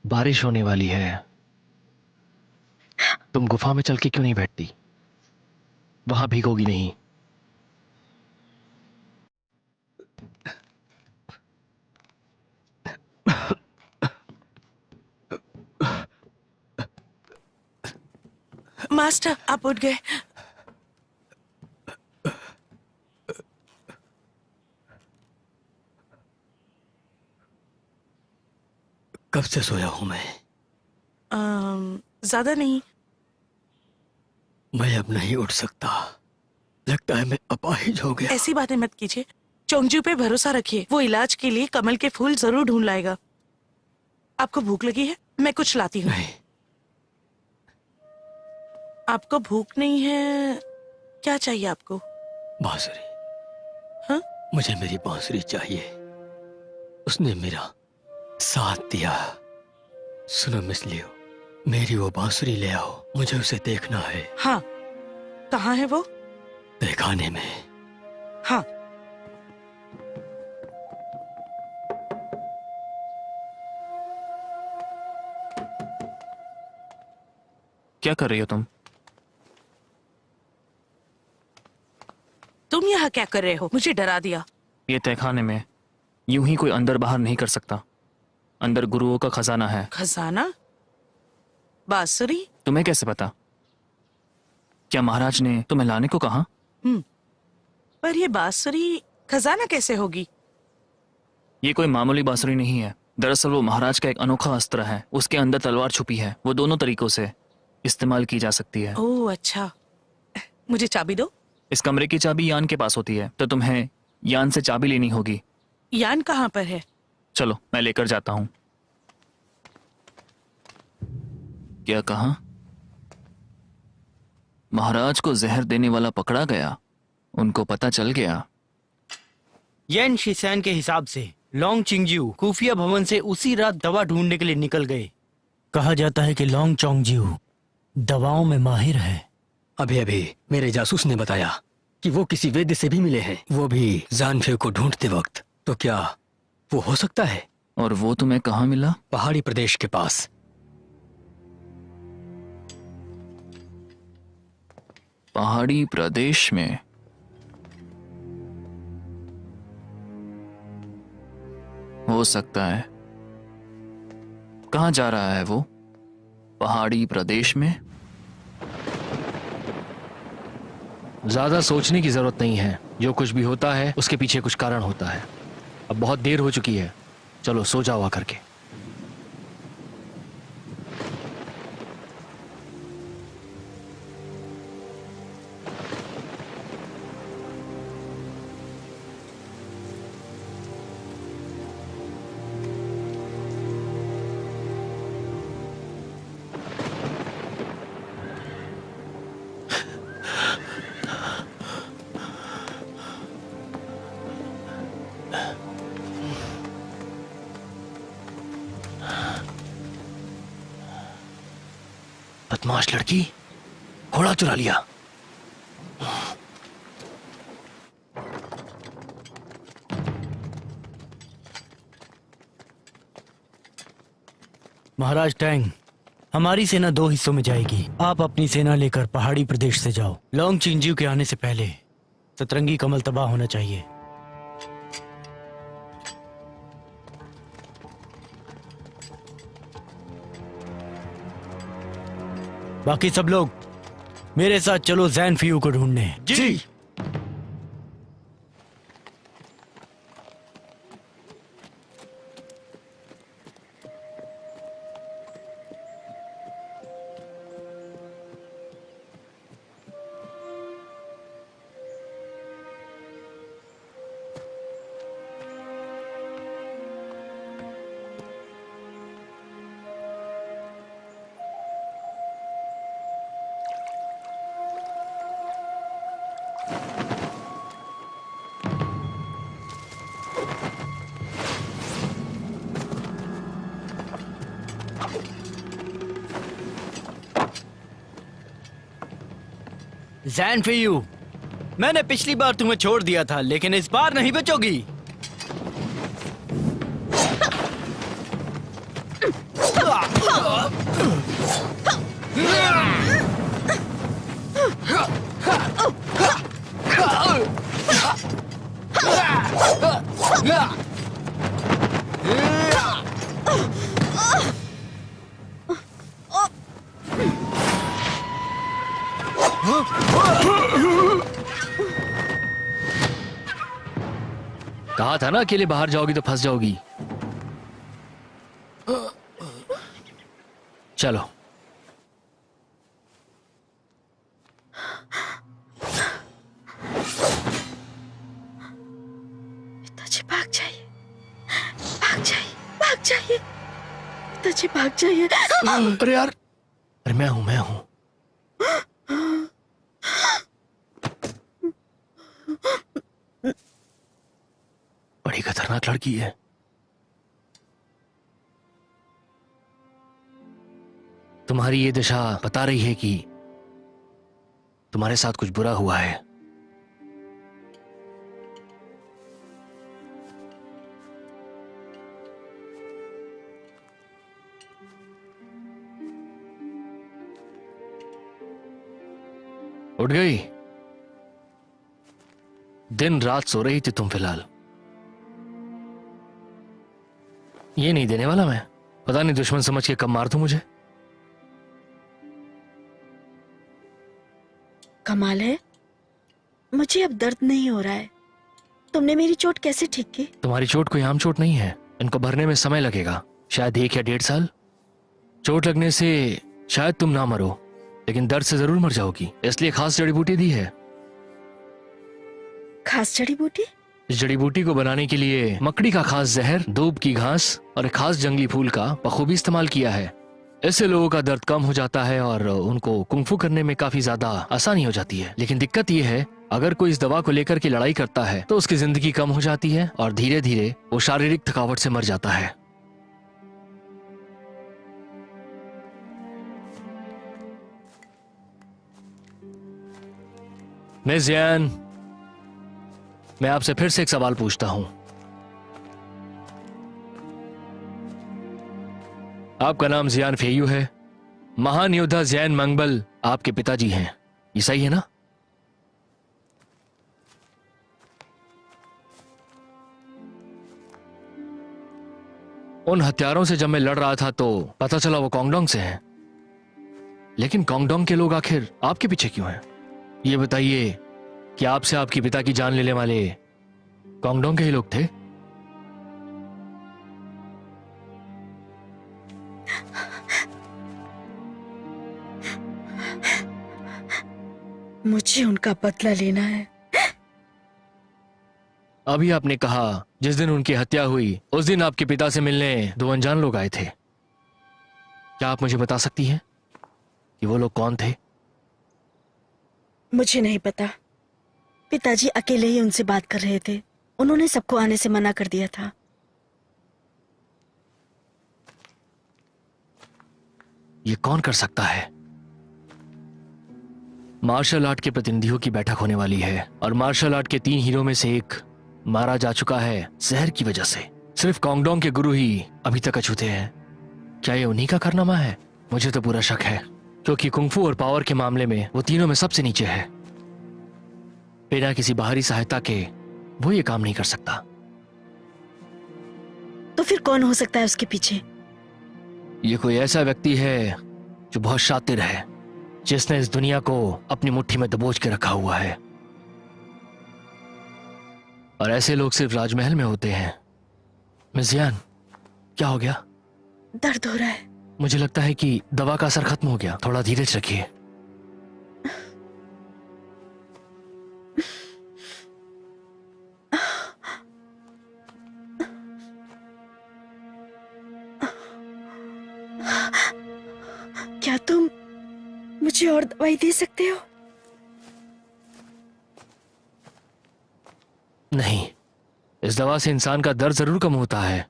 बारिश होने वाली है, तुम गुफा में चल के क्यों नहीं बैठती? वहां भीगोगी नहीं। मास्टर, आप उठ गए? कब से सोया हूं मैं? ज्यादा नहीं। मैं अब नहीं उठ सकता। लगता है मैं अपाहिज हो गया। ऐसी बातें मत कीजिए। चोंगजू पे भरोसा रखिए, वो इलाज के लिए कमल के फूल जरूर ढूंढ लाएगा। आपको भूख लगी है? मैं कुछ लाती हूँ। नहीं। आपको भूख नहीं है? क्या चाहिए आपको? बांसुरी। हाँ? मुझे मेरी बांसुरी चाहिए। उसने मेरा साथ दिया। सुनो मिस लियो, मेरी वो बांसुरी ले आओ। मुझे उसे देखना है। हाँ, कहाँ है वो? तहखाने में। हाँ। क्या कर रही हो तुम? तुम यहाँ क्या कर रहे हो? मुझे डरा दिया। ये तहखाने में यूं ही कोई अंदर बाहर नहीं कर सकता। अंदर गुरुओं का खजाना है। खजाना? बांसुरी? तुम्हें कैसे पता? क्या महाराज ने तुम्हें लाने को कहा? पर ये बांसुरी खजाना कैसे होगी? ये कोई मामूली बांसुरी नहीं है। दरअसल वो महाराज का एक अनोखा अस्त्र है। उसके अंदर तलवार छुपी है। वो दोनों तरीकों से इस्तेमाल की जा सकती है। ओह अच्छा। मुझे चाबी दो। इस कमरे की चाबी यान के पास होती है, तो तुम्हें यान से चाबी लेनी होगी। यान कहाँ पर है? चलो मैं लेकर जाता हूं। क्या कहा? महाराज को जहर देने वाला पकड़ा गया। उनको पता चल गया। येन शिसैन के हिसाब से लोंग चिंगजिू खुफिया भवन से उसी रात दवा ढूंढने के लिए निकल गए। कहा जाता है कि लोंग चोंगजिू दवाओं में माहिर है। अभी अभी मेरे जासूस ने बताया कि वो किसी वैद्य से भी मिले हैं, वो भी जानफे को ढूंढते वक्त। तो क्या वो हो सकता है? और वो तुम्हें कहाँ मिला? पहाड़ी प्रदेश के पास। पहाड़ी प्रदेश में? हो सकता है। कहाँ जा रहा है वो? पहाड़ी प्रदेश में? ज्यादा सोचने की जरूरत नहीं है। जो कुछ भी होता है उसके पीछे कुछ कारण होता है। अब बहुत देर हो चुकी है, चलो सो जाओ आकर के। बदमाश लड़की, घोड़ा चुरा लिया। महाराज टैंग, हमारी सेना 2 हिस्सों में जाएगी। आप अपनी सेना लेकर पहाड़ी प्रदेश से जाओ। लोंग चिंगजिू के आने से पहले सतरंगी कमल तबाह होना चाहिए। बाकी सब लोग मेरे साथ चलो जैन फियू को ढूंढने। जी। जैन फेयू, मैंने पिछली बार तुम्हें छोड़ दिया था, लेकिन इस बार नहीं बचोगी। कहा था ना अकेले बाहर जाओगी तो फंस जाओगी। चलो। पिताजी भाग जाइए, भाग जाइए, भाग जाइए, पिताजी भाग जाइए। अरे यार, अरे मैं हूं। बड़ी खतरनाक लड़की है। तुम्हारी ये दिशा बता रही है कि तुम्हारे साथ कुछ बुरा हुआ है। उठ गई? दिन रात सो रही थी तुम फिलहाल। ये नहीं देने वाला मैं। पता नहीं दुश्मन समझ के कब मार दूं मुझे। कमाल है, मुझे अब दर्द नहीं हो रहा है। तुमने मेरी चोट कैसे ठीक की? तुम्हारी चोट कोई आम चोट नहीं है। इनको भरने में समय लगेगा, शायद 1 या 1.5 साल। चोट लगने से शायद तुम ना मरो, लेकिन दर्द से जरूर मर जाओगी। इसलिए खास जड़ी बूटी दी है। खास जड़ी बूटी? इस जड़ी बूटी को बनाने के लिए मकड़ी का खास जहर, दूब की घास और एक खास जंगली फूल का बखूबी इस्तेमाल किया है। इससे लोगों का दर्द कम हो जाता है और उनको कुंफू करने में काफी ज्यादा आसानी हो जाती है। लेकिन दिक्कत यह है, अगर कोई इस दवा को लेकर के लड़ाई करता है तो उसकी जिंदगी कम हो जाती है और धीरे धीरे वो शारीरिक थकावट से मर जाता है। मिस जैन, मैं आपसे फिर से एक सवाल पूछता हूं। आपका नाम जियान फेयू है। महान योद्धा जैन मंगबल आपके पिताजी हैं, ये सही है ना? उन हत्यारों से जब मैं लड़ रहा था तो पता चला वो कोंगडोंग से हैं। लेकिन कोंगडोंग के लोग आखिर आपके पीछे क्यों हैं? ये बताइए कि आपसे आपके पिता की जान लेने वाले कोंगडोंग के ही लोग थे? मुझे उनका बदला लेना है। अभी आपने कहा जिस दिन उनकी हत्या हुई उस दिन आपके पिता से मिलने 2 अनजान लोग आए थे। क्या आप मुझे बता सकती हैं कि वो लोग कौन थे? मुझे नहीं पता। पिताजी अकेले ही उनसे बात कर रहे थे। उन्होंने सबको आने से मना कर दिया था। ये कौन कर सकता है? मार्शल आर्ट के प्रतिनिधियों की बैठक होने वाली है और मार्शल आर्ट के 3 हीरो में से एक मारा जा चुका है जहर की वजह से। सिर्फ कोंगडोंग के गुरु ही अभी तक अछूते हैं। क्या ये उन्हीं का कारनामा है? मुझे तो पूरा शक है, क्योंकि कुंफू और पावर के मामले में वो तीनों में सबसे नीचे है। बिना किसी बाहरी सहायता के वो ये काम नहीं कर सकता। तो फिर कौन हो सकता है उसके पीछे? ये कोई ऐसा व्यक्ति है जो बहुत शातिर है, जिसने इस दुनिया को अपनी मुट्ठी में दबोच के रखा हुआ है। और ऐसे लोग सिर्फ राजमहल में होते हैं। मिस जियान, क्या हो गया? दर्द हो रहा है। मुझे लगता है कि दवा का असर खत्म हो गया। थोड़ा धीरज रखिए। क्या तुम मुझे और दवाई दे सकते हो? नहीं, इस दवा से इंसान का दर्द जरूर कम होता है,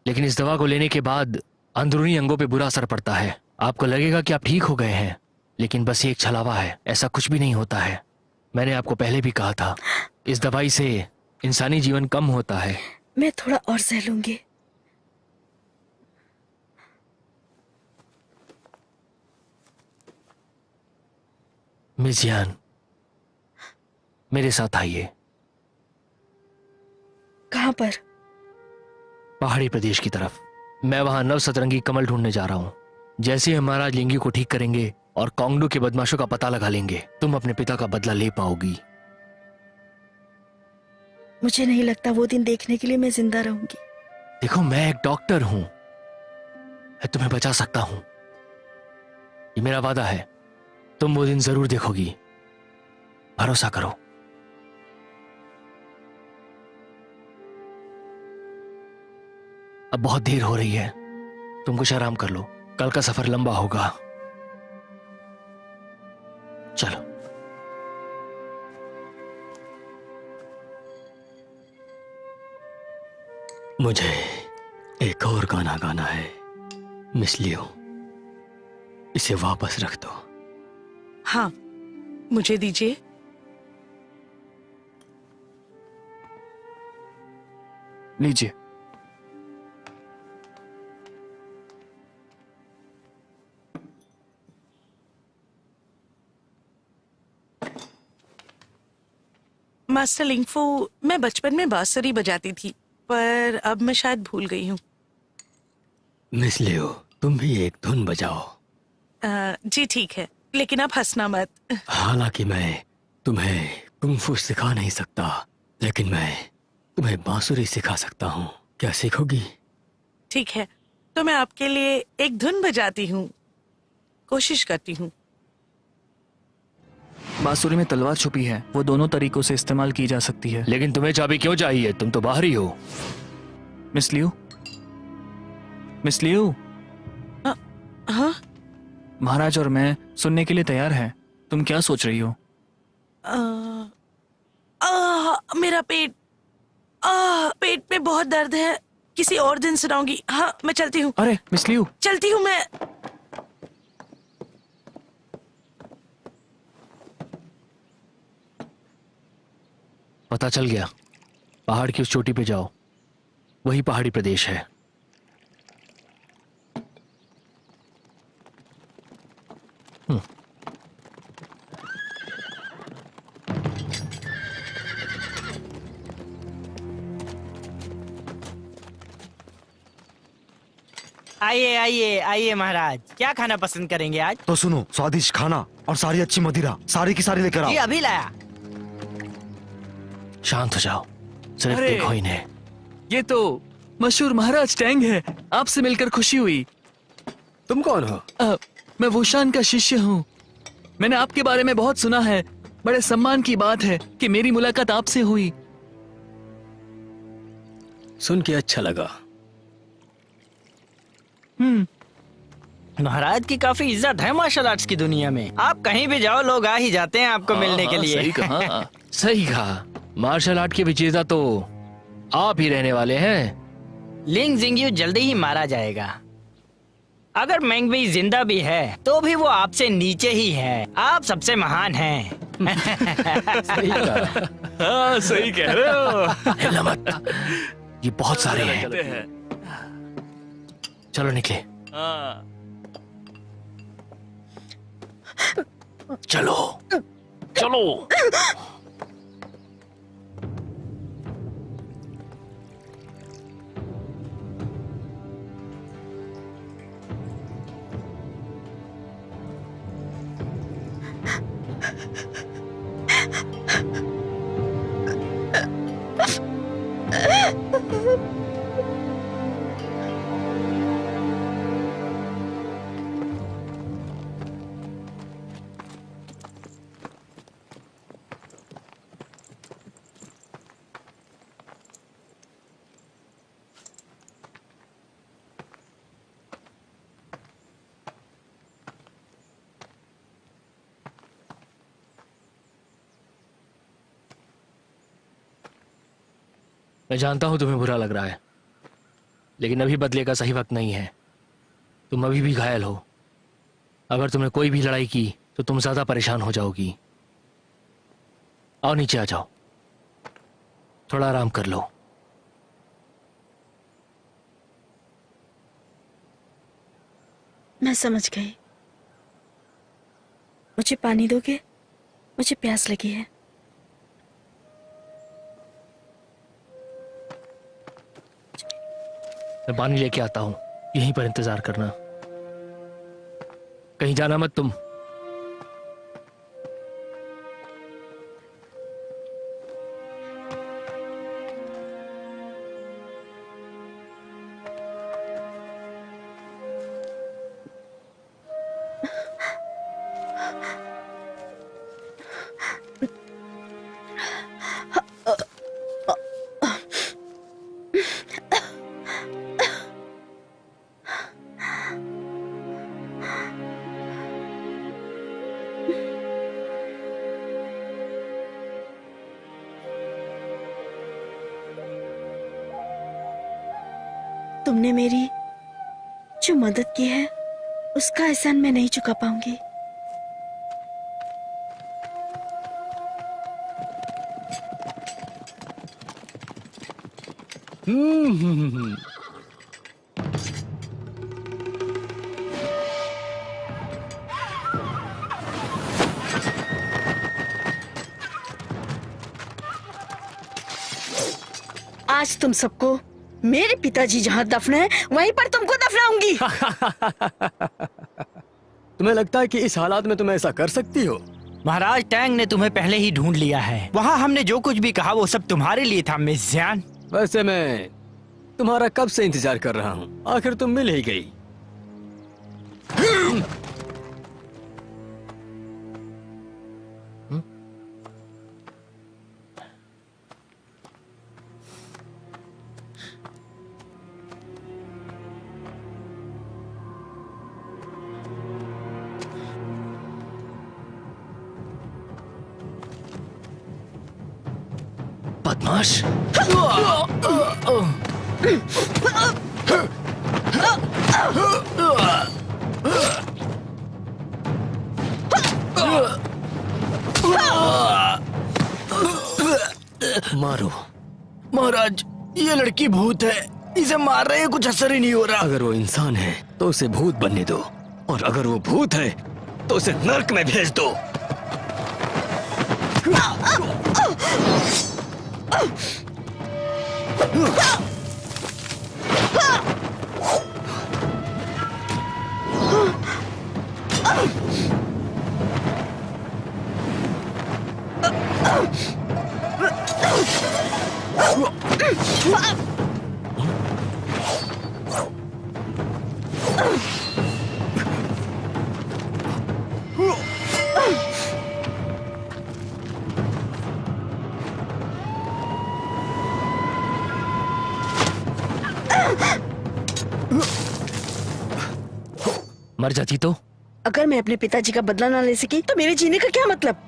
लेकिन इस दवा को लेने के बाद अंदरूनी अंगों पे बुरा असर पड़ता है। आपको लगेगा कि आप ठीक हो गए हैं, लेकिन बस ये एक छलावा है, ऐसा कुछ भी नहीं होता है। मैंने आपको पहले भी कहा था, इस दवाई से इंसानी जीवन कम होता है। मैं थोड़ा और सह लूंगी। मिस जियान, मेरे साथ आइए। कहाँ पर? पहाड़ी प्रदेश की तरफ। मैं वहां नव सतरंगी कमल ढूंढने जा रहा हूँ। जैसे ही हम महाराज लिंगी को ठीक करेंगे और कोंगडू के बदमाशों का पता लगा लेंगे, तुम अपने पिता का बदला ले पाओगी। मुझे नहीं लगता वो दिन देखने के लिए मैं जिंदा रहूंगी। देखो, मैं एक डॉक्टर हूं, मैं तुम्हें बचा सकता हूं। ये मेरा वादा है, तुम वो दिन जरूर देखोगी, भरोसा करो। अब बहुत देर हो रही है, तुम कुछ आराम कर लो, कल का सफर लंबा होगा। चलो। मुझे एक और गाना गाना है मिस लियो, इसे वापस रख दो। हाँ, मुझे दीजिए। लीजिए। मास्टर लिंगफू, मैं बचपन में बांसुरी बजाती थी, पर अब मैं शायद भूल गई हूँ। मिस लियो, तुम भी एक धुन बजाओ। जी ठीक है, लेकिन आप हंसना मत। हालांकि मैं तुम्हें कुंफू सिखा नहीं सकता, लेकिन मैं तुम्हें बांसुरी सिखा सकता हूँ। क्या सीखोगी? ठीक है, तो मैं आपके लिए एक धुन बजाती हूँ, कोशिश करती हूँ। बांसुरी में तलवार छुपी है, वो दोनों तरीकों से इस्तेमाल की जा सकती है। लेकिन तुम्हें चाबी क्यों चाहिए? तुम तो बाहर ही हो। मिस लियो, मिस लियो। हाँ? महाराज और मैं सुनने के लिए तैयार हैं। तुम क्या सोच रही हो? मेरा पेट, पेट में बहुत दर्द है। किसी और दिन सुनाऊंगी। हाँ, मैं चलती हूँ। अरे मिस लियो, चलती हूँ मैं। पता चल गया, पहाड़ की उस चोटी पे जाओ, वही पहाड़ी प्रदेश है। आइए आइए आइए महाराज, क्या खाना पसंद करेंगे आज? तो सुनो, स्वादिष्ट खाना और सारी अच्छी मदिरा सारी की सारी लेकर आओ। जी अभी लाया। शांत हो जाओ, सिर्फ अरे! देखो इन्हें। ये तो मशहूर महाराज टैंग है। आपसे मिलकर खुशी हुई। तुम कौन हो? मैं वोशान का शिष्य हूँ। मैंने आपके बारे में बहुत सुना है। बड़े सम्मान की बात है कि मेरी मुलाकात आपसे हुई। सुन के अच्छा लगा। महाराज की काफी इज्जत है मार्शल आर्ट्स की दुनिया में। आप कहीं भी जाओ, लोग आ ही जाते हैं आपको मिलने के लिए। सही कहा। सही कहा। मार्शल आर्ट के विजेता तो आप ही रहने वाले हैं। लिंग जिंगयू जल्दी ही मारा जाएगा। अगर मेंगबी जिंदा भी है तो भी वो आपसे नीचे ही है। आप सबसे महान हैं। सही कहा। हाँ, सही कह रहे हो। हिलना मत, ये बहुत सारे हैं। चलो निकले। हाँ। चलो चलो। मैं जानता हूं तुम्हें बुरा लग रहा है, लेकिन अभी बदले का सही वक्त नहीं है। तुम अभी भी घायल हो। अगर तुमने कोई भी लड़ाई की तो तुम ज्यादा परेशान हो जाओगी। आओ नीचे आ जाओ, थोड़ा आराम कर लो। मैं समझ गई। मुझे पानी दोगे? मुझे प्यास लगी है। मैं पानी लेके आता हूं, यहीं पर इंतजार करना, कहीं जाना मत तुम। तुमने मेरी जो मदद की है उसका एहसान मैं नहीं चुका पाऊंगी। आज तुम सबको मेरे पिताजी जहाँ दफन है वहीं पर तुमको दफनाऊंगी। तुम्हें लगता है कि इस हालात में तुम ऐसा कर सकती हो? महाराज, टैंग ने तुम्हें पहले ही ढूंढ लिया है। वहाँ हमने जो कुछ भी कहा वो सब तुम्हारे लिए था मिस जियान। वैसे मैं तुम्हारा कब से इंतजार कर रहा हूँ, आखिर तुम मिल ही गई। बदमाश। मारो। महाराज, ये लड़की भूत है, इसे मार रहे हैं, कुछ असर ही नहीं हो रहा। अगर वो इंसान है तो उसे भूत बनने दो, और अगर वो भूत है तो उसे नर्क में भेज दो। मर जाती तो? अगर मैं अपने पिताजी का बदला ना ले सकी तो मेरे जीने का क्या मतलब?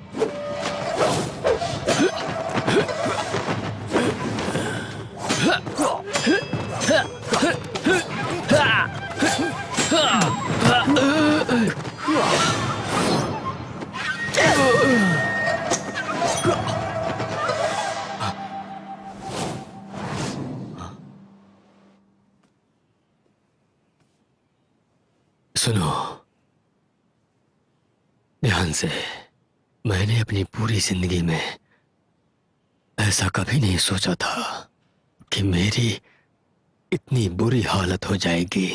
सुनो ध्यान से, मैंने अपनी पूरी जिंदगी में ऐसा कभी नहीं सोचा था कि मेरी इतनी बुरी हालत हो जाएगी।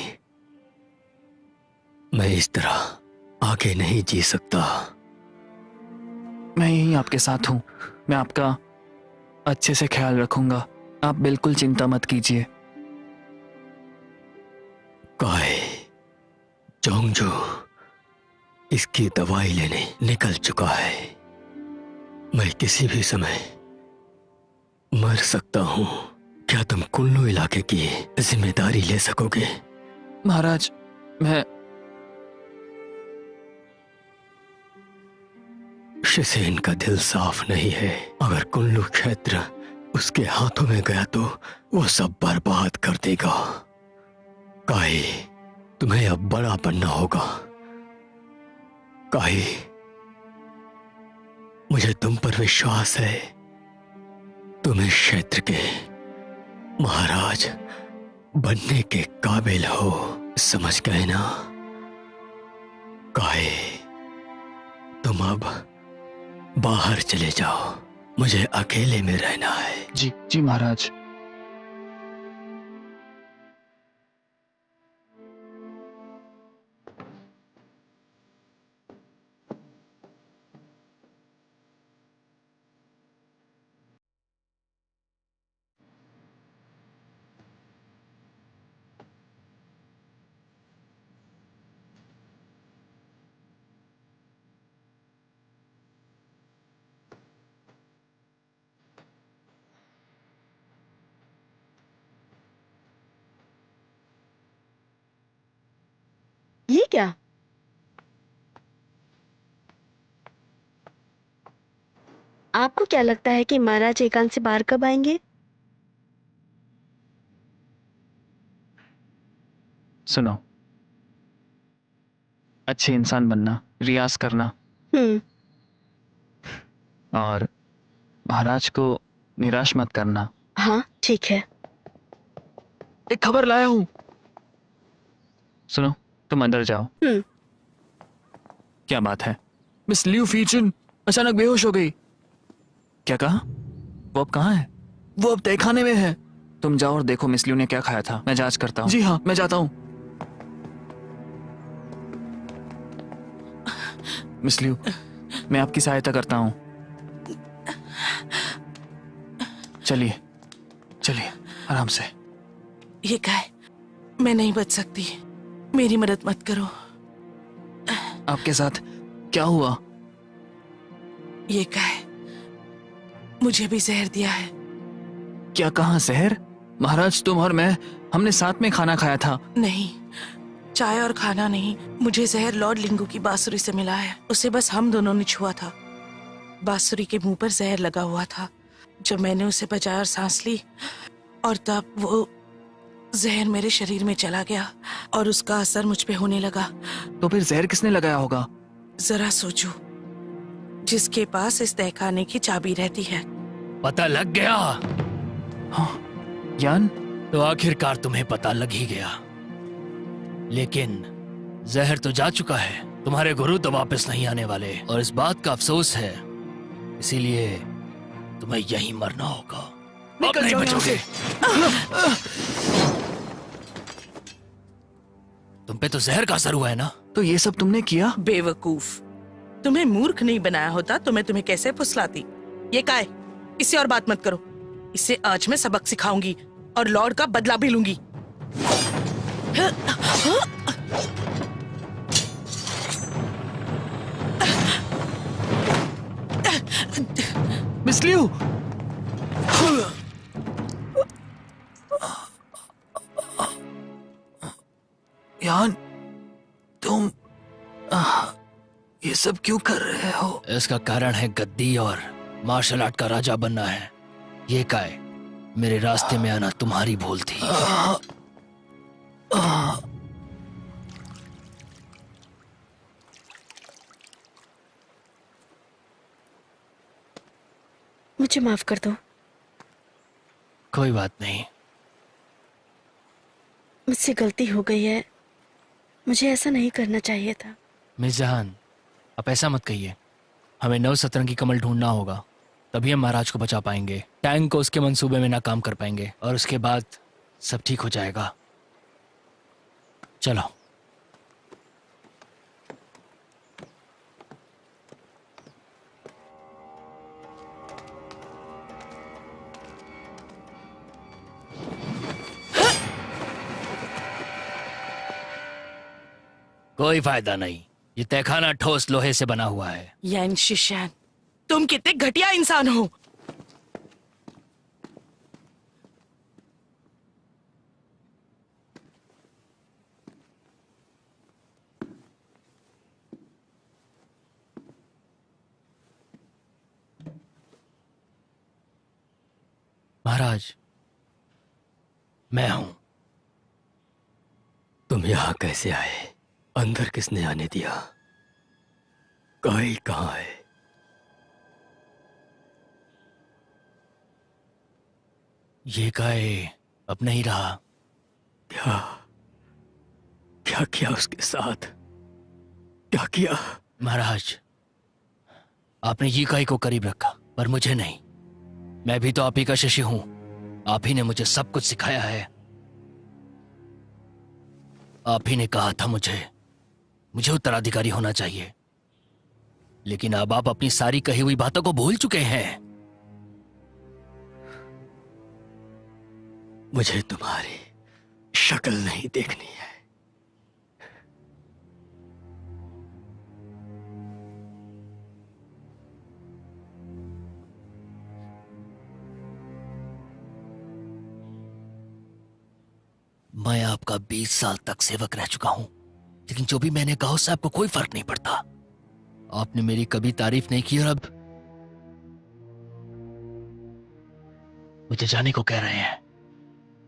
मैं इस तरह आगे नहीं जी सकता। मैं यहीं आपके साथ हूं, मैं आपका अच्छे से ख्याल रखूंगा, आप बिल्कुल चिंता मत कीजिए। काहे जोंगजू इसकी दवाई लेने निकल चुका है। मैं किसी भी समय मर सकता हूं। क्या तुम कुल्लू इलाके की जिम्मेदारी ले सकोगे? महाराज, मैं शिसेन का दिल साफ नहीं है। अगर कुल्लू क्षेत्र उसके हाथों में गया तो वो सब बर्बाद कर देगा। काहे तुम्हें अब बड़ा बनना होगा। काहे मुझे तुम पर विश्वास है। तुम इस क्षेत्र के महाराज बनने के काबिल हो, समझ गए ना? काहे, तुम अब बाहर चले जाओ, मुझे अकेले में रहना है। जी जी महाराज। ये क्या? आपको क्या लगता है कि महाराज एकांत से बाहर कब आएंगे? सुनो, अच्छे इंसान बनना, रियाज करना और महाराज को निराश मत करना। हाँ ठीक है। एक खबर लाया हूं। सुनो, तुम अंदर जाओ। क्या बात है? मिस लियू फीचन अचानक बेहोश हो गई। क्या कहा? वो अब कहाँ है? वो अब तहखाने में है। तुम जाओ और देखो मिस लियू ने क्या खाया था। मैं जांच करता हूँ। जी हाँ, मैं जाता हूँ। मिस लियू, मैं आपकी सहायता करता हूँ। चलिए चलिए, आराम से। ये क्या है? मैं नहीं बच सकती, मेरी मदद मत करो। आपके साथ क्या हुआ? ये क्या है? मुझे भी जहर दिया है। क्या कहा? जहर? महाराज, तुम और मैं, हमने साथ में खाना खाया था। नहीं, चाय और खाना नहीं, मुझे जहर लॉर्ड लिंगू की बांसुरी से मिला है। उसे बस हम दोनों ने छुआ था। बांसुरी के मुंह पर जहर लगा हुआ था। जब मैंने उसे बचाया और सांस ली, और तब वो जहर मेरे शरीर में चला गया और उसका असर मुझ पे होने लगा। तो फिर जहर किसने लगाया होगा? जरा सोचो, जिसके पास इस तहखाने की चाबी रहती है। पता लग गया? हाँ, यान? तो आखिरकार तुम्हें पता लग ही गया। लेकिन जहर तो जा चुका है, तुम्हारे गुरु तो वापस नहीं आने वाले, और इस बात का अफसोस है। इसीलिए तुम्हें यहीं मरना होगा। अब नहीं बचोगे। तुम पे तो जहर का असर हुआ है ना? तो ये सब तुमने किया? बेवकूफ, तुम्हें मूर्ख नहीं बनाया होता तो मैं तुम्हें कैसे फुसलाती। ये क्या है? इससे और बात मत करो। इसे आज मैं सबक सिखाऊंगी और लॉर्ड का बदला भी लूंगी। मिस लियू, यान, तुम ये सब क्यों कर रहे हो? इसका कारण है गद्दी और मार्शल आर्ट का राजा बनना है। ये काय मेरे रास्ते में आना तुम्हारी भूल थी। मुझे माफ कर दो। कोई बात नहीं। मुझसे गलती हो गई है, मुझे ऐसा नहीं करना चाहिए था। मिस जहान, आप ऐसा मत कहिए। हमें 9 सतरंगी कमल ढूंढना होगा, तभी हम महाराज को बचा पाएंगे। टैंक को उसके मंसूबे में नाकाम कर पाएंगे और उसके बाद सब ठीक हो जाएगा। चलो। कोई फायदा नहीं, ये तहखाना ठोस लोहे से बना हुआ है। यान शिशान, तुम कितने घटिया इंसान हो। महाराज, मैं हूं। तुम यहाँ कैसे आए? अंदर किसने आने दिया? काई कहाँ है? ये गाय अब नहीं रहा। क्या क्या किया उसके साथ? क्या किया? महाराज, आपने ये गाय को करीब रखा, पर मुझे नहीं। मैं भी तो आप ही का शिष्य हूं। आप ही ने मुझे सब कुछ सिखाया है। आप ही ने कहा था मुझे उत्तराधिकारी होना चाहिए। लेकिन अब आप अपनी सारी कही हुई बातों को भूल चुके हैं। मुझे तुम्हारी शक्ल नहीं देखनी है। मैं आपका 20 साल तक सेवक रह चुका हूं, लेकिन जो भी मैंने कहा उससे आपको कोई फर्क नहीं पड़ता। आपने मेरी कभी तारीफ नहीं की और अब मुझे जाने को कह रहे हैं।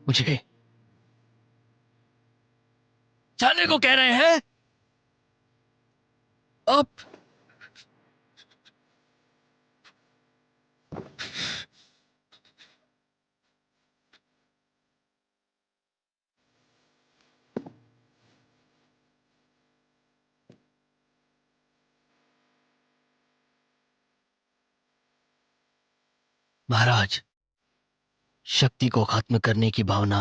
मुझे जाने को कह रहे हैं। अब महाराज, शक्ति को खत्म करने की भावना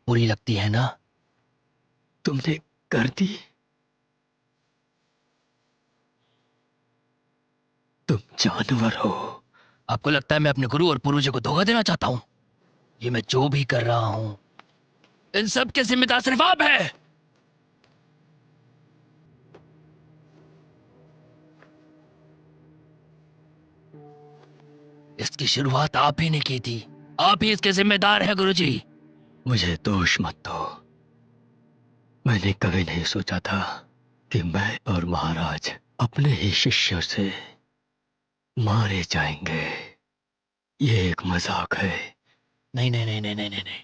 बुरी लगती है ना? तुमने कर दी? तुम जानवर हो। आपको लगता है मैं अपने गुरु और पूर्वजों को धोखा देना चाहता हूं? ये मैं जो भी कर रहा हूं, इन सब के जिम्मेदार सिर्फ आप है। इसकी शुरुआत आप ही ने की थी। आप ही इसके जिम्मेदार हैं गुरुजी। मुझे दोष मत दो। मैंने कभी नहीं सोचा था कि मैं और महाराज अपने ही शिष्यों से मारे जाएंगे। ये एक मजाक है। नहीं नहीं नहीं नहीं नहीं नहीं नहीं,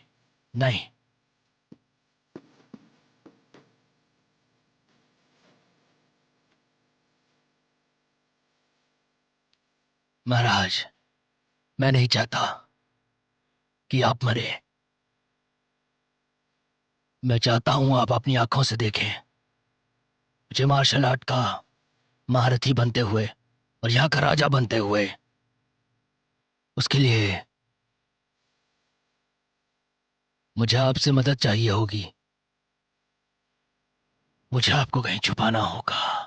नहीं। महाराज, मैं नहीं चाहता कि आप मरे। मैं चाहता हूं आप अपनी आंखों से देखें मुझे मार्शल आर्ट का महारथी बनते हुए और यहां का राजा बनते हुए। उसके लिए मुझे आपसे मदद चाहिए होगी। मुझे आपको कहीं छुपाना होगा।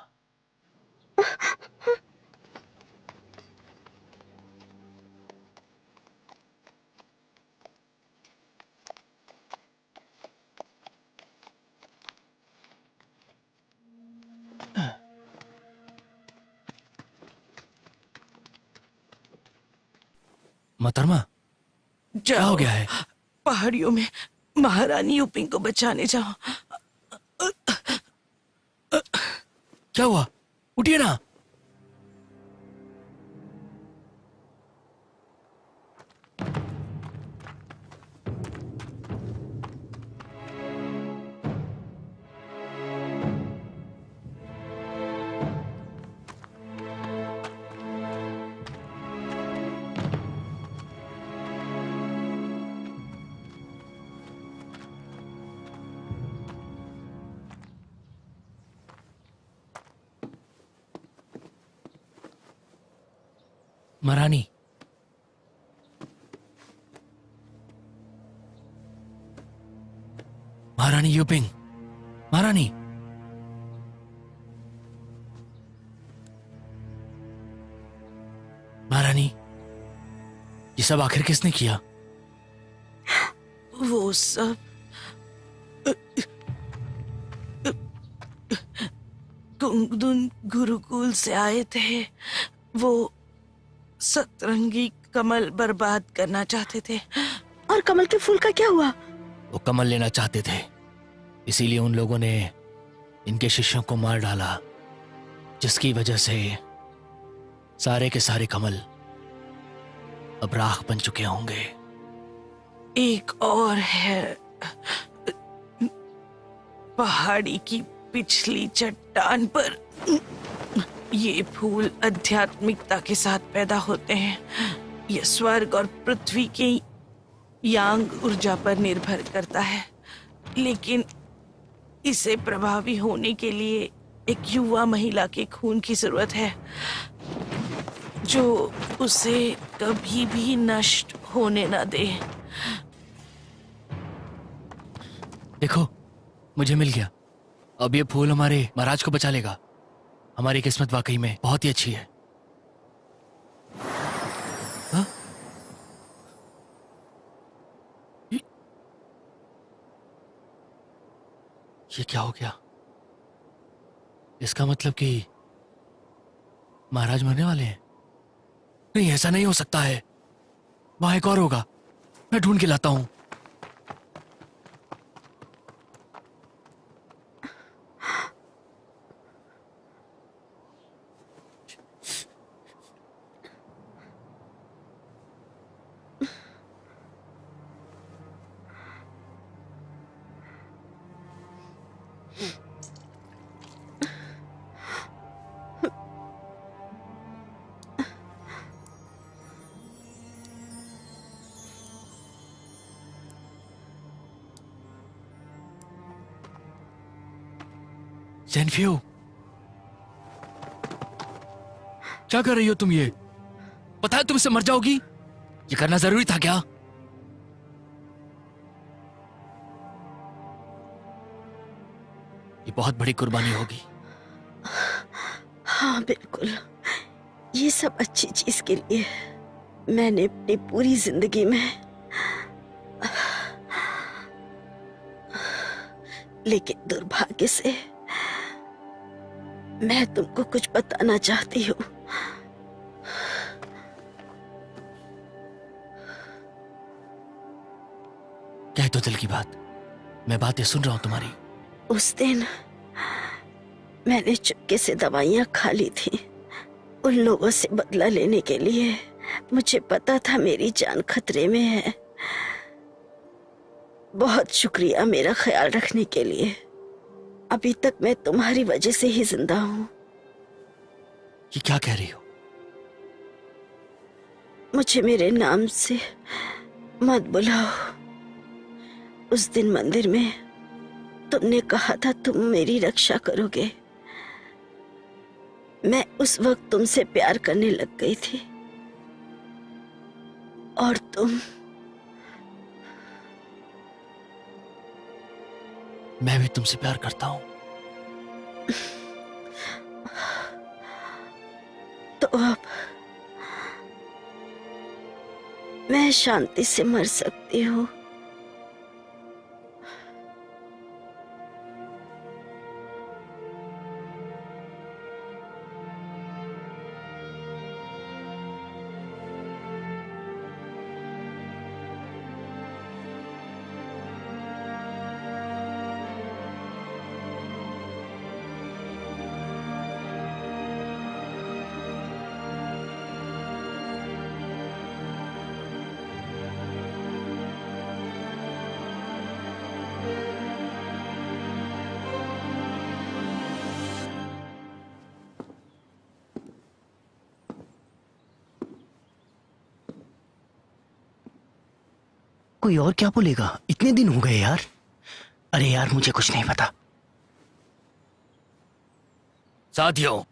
मोहतरमा, क्या हो गया है? पहाड़ियों में महारानी यूपिंग को बचाने जाओ। क्या हुआ? उठिए ना। महारानी, महारानी यूपिंग, महारानी। महारानी, ये सब आखिर किसने किया? वो सब कुंगदुन गुरुकुल से आए थे। वो सतरंगी कमल बर्बाद करना चाहते थे। और कमल के फूल का क्या हुआ? वो कमल लेना चाहते थे, इसीलिए उन लोगों ने इनके शिष्यों को मार डाला, जिसकी वजह से सारे के सारे कमल अब राख बन चुके होंगे। एक और है, पहाड़ी की पिछली चट्टान पर ये फूल आध्यात्मिकता के साथ पैदा होते हैं। ये स्वर्ग और पृथ्वी के यांग ऊर्जा पर निर्भर करता है, लेकिन इसे प्रभावी होने के लिए एक युवा महिला के खून की जरूरत है, जो उसे कभी भी नष्ट होने न दे। देखो, मुझे मिल गया। अब ये फूल हमारे महाराज को बचा लेगा। हमारी किस्मत वाकई में बहुत ही अच्छी है। हाँ? ये क्या हो गया? इसका मतलब कि महाराज मरने वाले हैं? नहीं, ऐसा नहीं हो सकता है। वहां एक और होगा, मैं ढूंढ के लाता हूं। ज़ेनफियो, क्या कर रही हो तुम? ये पता है तुम इससे मर जाओगी। ये करना जरूरी था क्या? ये बहुत बड़ी कुर्बानी होगी। हाँ बिल्कुल, ये सब अच्छी चीज के लिए। मैंने अपनी पूरी जिंदगी में, लेकिन दुर्भाग्य से मैं तुमको कुछ बताना चाहती हूँ। कह दो दिल की बात, मैं बातें सुन रहा हूं तुम्हारी। उस दिन मैंने चुपके से दवाइयां खा ली थी, उन लोगों से बदला लेने के लिए। मुझे पता था मेरी जान खतरे में है। बहुत शुक्रिया मेरा ख्याल रखने के लिए। अभी तक मैं तुम्हारी वजह से ही जिंदा हूं। ये क्या कह रही हो? मुझे मेरे नाम से मत बुलाओ। उस दिन मंदिर में तुमने कहा था तुम मेरी रक्षा करोगे। मैं उस वक्त तुमसे प्यार करने लग गई थी, और तुम। मैं भी तुमसे प्यार करता हूं। तो अब मैं शांति से मर सकती हूँ। कोई और क्या बोलेगा? इतने दिन हो गए यार। अरे यार, मुझे कुछ नहीं पता। साथियों,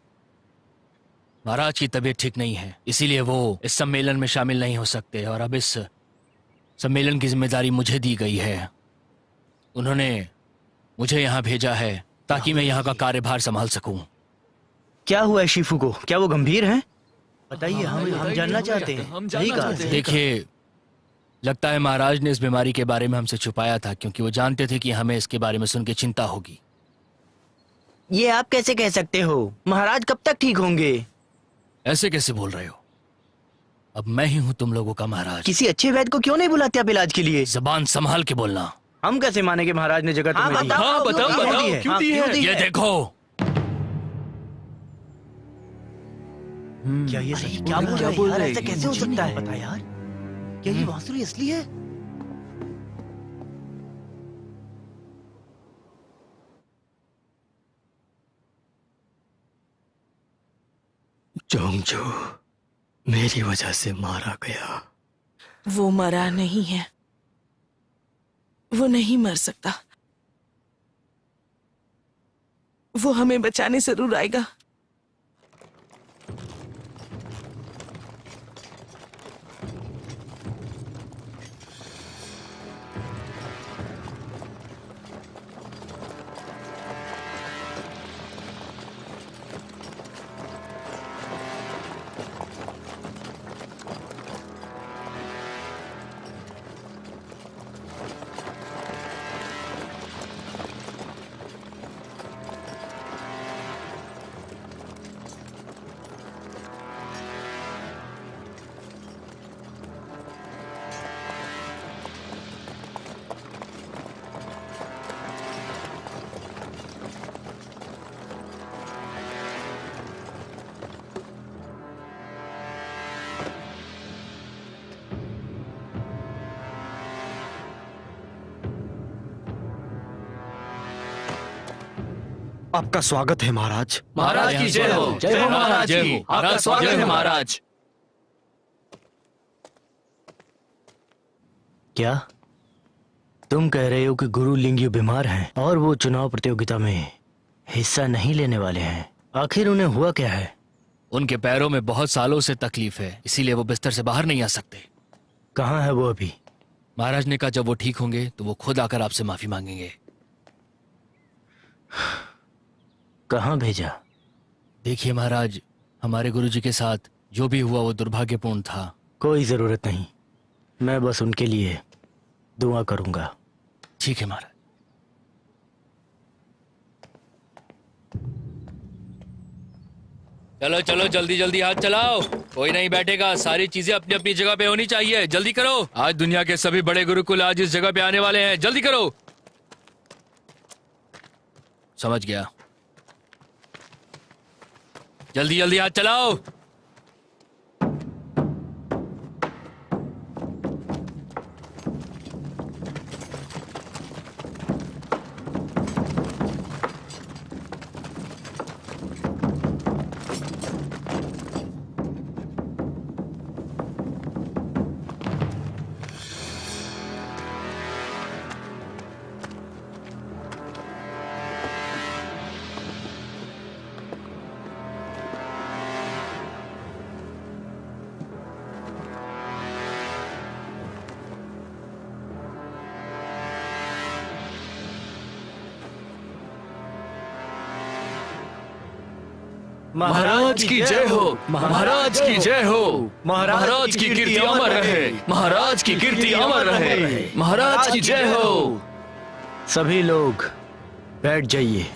महाराज की तबीयत ठीक नहीं है, इसीलिए वो इस सम्मेलन में शामिल नहीं हो सकते। और अब इस सम्मेलन की जिम्मेदारी मुझे दी गई है। उन्होंने मुझे यहाँ भेजा है ताकि मैं यहाँ का कार्यभार संभाल सकूं। क्या हुआ है शिफू को? क्या वो गंभीर हैं? बताइए, हम जानना चाहते हैं। देखिए, लगता है महाराज ने इस बीमारी के बारे में हमसे छुपाया था, क्योंकि वो जानते थे कि हमें इसके बारे में सुन के चिंता होगी। ये आप कैसे कह सकते हो? महाराज कब तक ठीक होंगे? ऐसे कैसे बोल रहे हो? अब मैं ही हूँ तुम लोगों का महाराज। किसी अच्छे वैद्य को क्यों नहीं बुलाते आप इलाज के लिए? जबान संभाल के बोलना। हम कैसे माने कि महाराज ने जगह तुम्हें दी? बताओ क्यों दी है? ये देखो, क्या ये सही? क्या बोल रहे हैं? ऐसा कैसे हो सकता है? पता यार, क्या ये बांसुरी असली है? जोंगजू मेरी वजह से मारा गया। वो मरा नहीं है, वो नहीं मर सकता। वो हमें बचाने जरूर आएगा। आपका स्वागत है महाराज। महाराज की जय हो। जय हो महाराज की। आपका स्वागत है महाराज। क्या तुम कह रहे हो कि गुरु लिंग्यू बीमार हैं और वो चुनाव प्रतियोगिता में हिस्सा नहीं लेने वाले हैं? आखिर उन्हें हुआ क्या है? उनके पैरों में बहुत सालों से तकलीफ है, इसीलिए वो बिस्तर से बाहर नहीं आ सकते। कहाँ है वो अभी? महाराज ने कहा जब वो ठीक होंगे तो वो खुद आकर आपसे माफी मांगेंगे। कहाँ भेजा? देखिए महाराज, हमारे गुरुजी के साथ जो भी हुआ वो दुर्भाग्यपूर्ण था। कोई जरूरत नहीं, मैं बस उनके लिए दुआ करूंगा। ठीक है महाराज। चलो चलो जल्दी जल्दी हाथ चलाओ, कोई नहीं बैठेगा। सारी चीजें अपनी अपनी जगह पे होनी चाहिए। जल्दी करो, आज दुनिया के सभी बड़े गुरुकुल आज इस जगह पे आने वाले हैं। जल्दी करो। समझ गया। जल्दी जल्दी हाथ चलाओ। महाराज की जय हो। महाराज की जय हो। महाराज की कीर्ति अमर रहे। महाराज की कीर्ति अमर रहे। महाराज की जय हो। सभी लोग बैठ जाइए।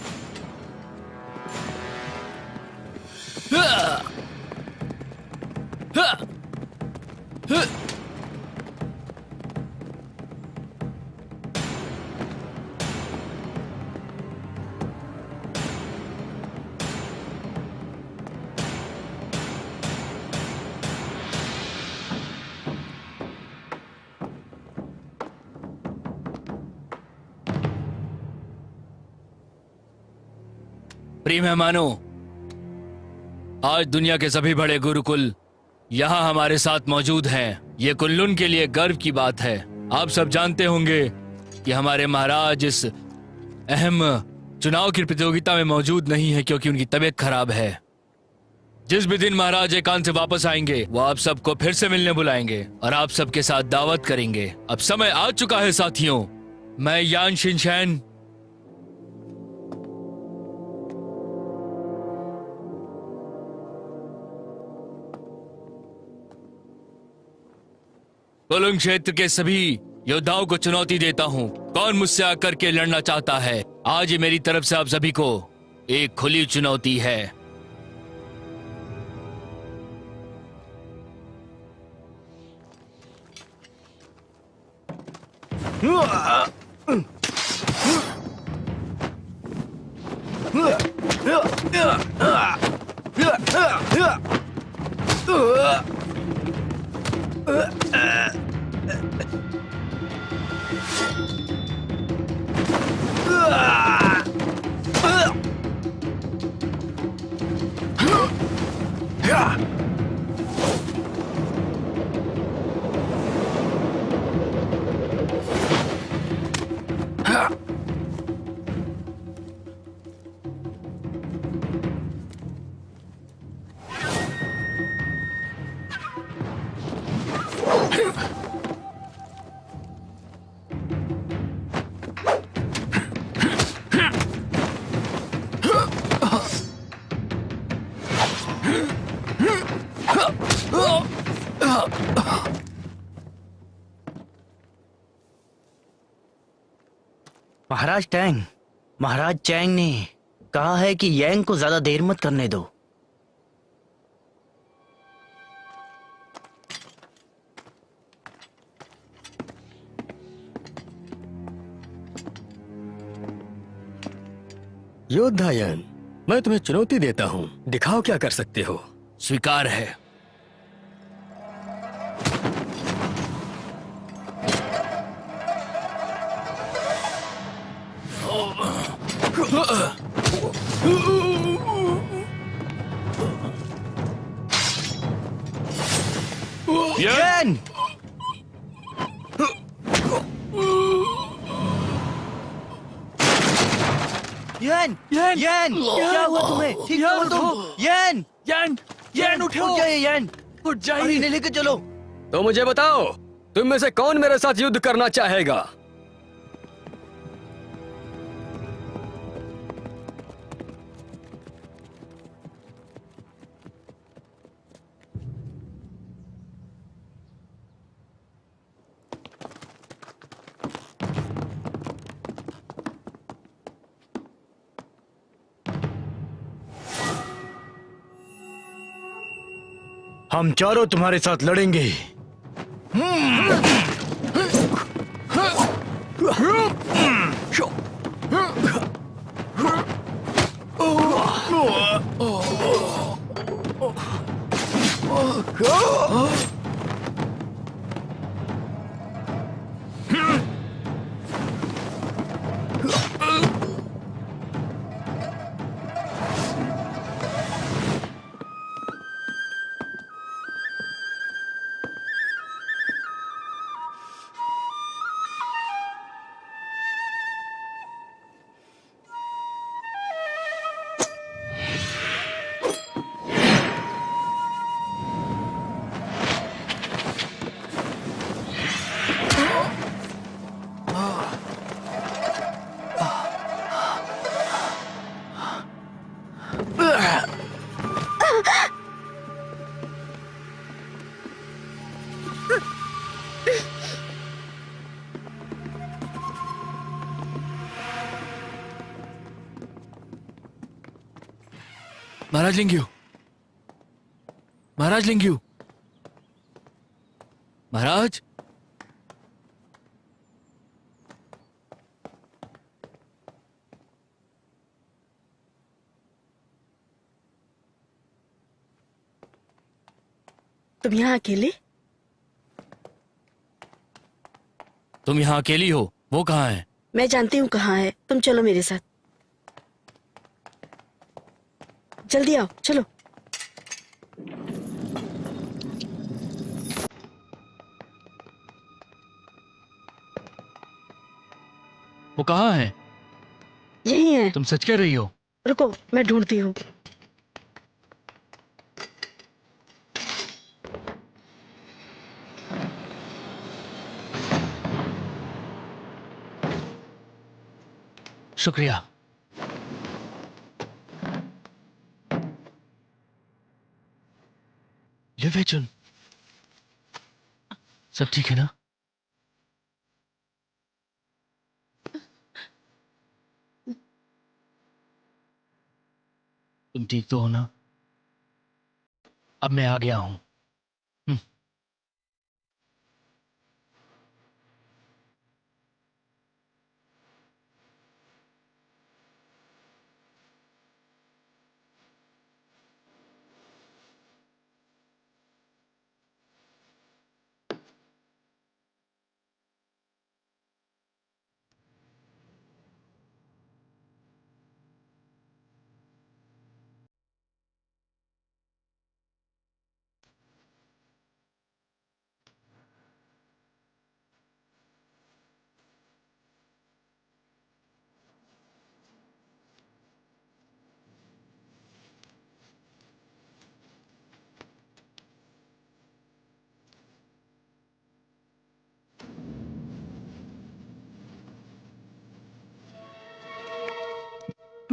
प्रिय मेहमानों, आज दुनिया के सभी बड़े गुरुकुल यहाँ हमारे साथ मौजूद हैं। ये कुल्लून के लिए गर्व की बात है। आप सब जानते होंगे कि हमारे महाराज इस अहम चुनाव की प्रतियोगिता में मौजूद नहीं है क्योंकि उनकी तबीयत खराब है। जिस भी दिन महाराज एकांत से वापस आएंगे वो आप सबको फिर से मिलने बुलाएंगे और आप सबके साथ दावत करेंगे। अब समय आ चुका है साथियों। मैं यान शिनशैन कुलुंग क्षेत्र के सभी योद्धाओं को चुनौती देता हूँ। कौन मुझसे आकर के लड़ना चाहता है? आज ये मेरी तरफ से आप सभी को एक खुली चुनौती है। महाराज टैंग, महाराज चैंग ने कहा है कि यांग को ज्यादा देर मत करने दो। योद्धायन, मैं तुम्हें चुनौती देता हूँ, दिखाओ क्या कर सकते हो। स्वीकार है। यान! यान! यान! यान! क्या हुआ तुम्हें? ठीक तो हो तुम? यान! यान, यान उठो। उठ जाइए यान! उठ अरे जाइए। इन्हें लेके चलो। तो मुझे बताओ, तुम में से कौन मेरे साथ युद्ध करना चाहेगा? हम चारों तुम्हारे साथ लड़ेंगे। महाराज लिंग्यू, महाराज लिंग्यू, महाराज। तुम यहाँ अकेले? तुम यहाँ अकेली हो? वो कहाँ है? मैं जानती हूँ कहाँ है, तुम चलो मेरे साथ। जल्दी आओ, चलो। वो कहाँ है? यही है। तुम सच कह रही हो? रुको, मैं ढूंढती हूँ। शुक्रिया। लिवेचुन, सब ठीक है ना? तुम ठीक तो हो ना? अब मैं आ गया हूं।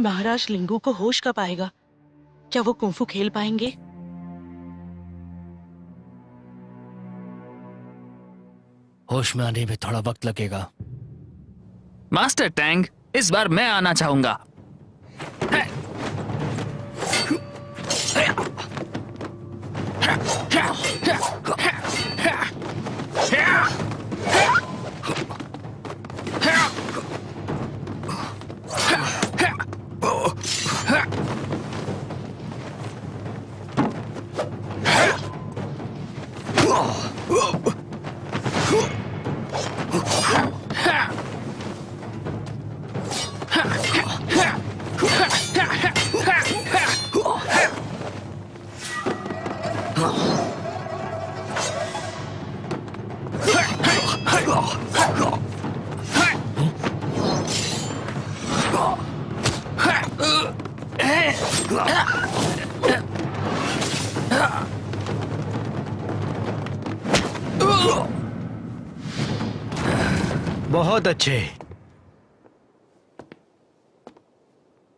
महाराज लिंगू को होश कब आएगा? क्या वो कुंफू खेल पाएंगे? होश में आने में थोड़ा वक्त लगेगा। मास्टर टैंग, इस बार मैं आना चाहूंगा। बहुत अच्छे।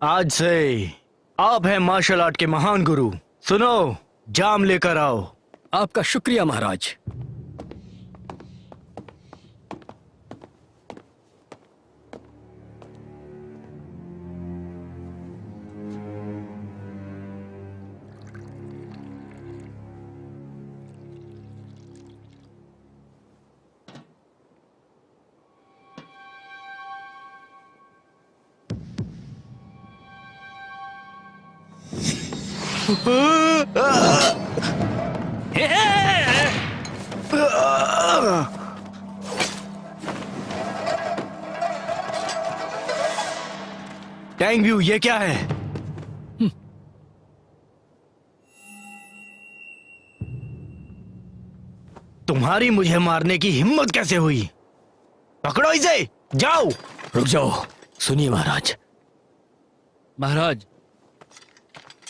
आज से आप हैं मार्शल आर्ट के महान गुरु। सुनो, जाम लेकर आओ। आपका शुक्रिया महाराज। टैंग व्यू, ये क्या है? तुम्हारी मुझे मारने की हिम्मत कैसे हुई? पकड़ो इसे, जाओ। रुक जाओ, सुनिए महाराज। महाराज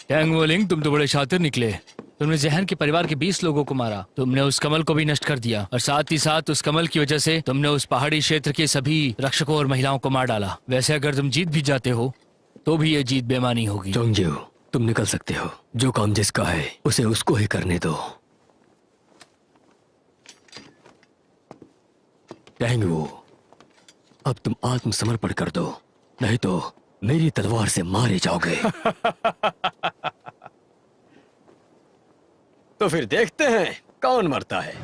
टैंग वोलिंग, तुम तो बड़े शातिर निकले। तुमने जहन के परिवार के 20 लोगों को मारा। तुमने उस कमल को भी नष्ट कर दिया और साथ ही साथ उस कमल की वजह से तुमने उस पहाड़ी क्षेत्र के सभी रक्षकों और महिलाओं को मार डाला। वैसे अगर तुम जीत भी जाते हो तो भी ये जीत बेमानी होगी। चोंगजियो, तुम निकल सकते हो। जो काम जिसका है उसे उसको ही करने दो। टैंगवू, अब तुम आत्मसमर्पण कर दो, नहीं तो मेरी तलवार से मारे जाओगे। तो फिर देखते हैं कौन मरता है।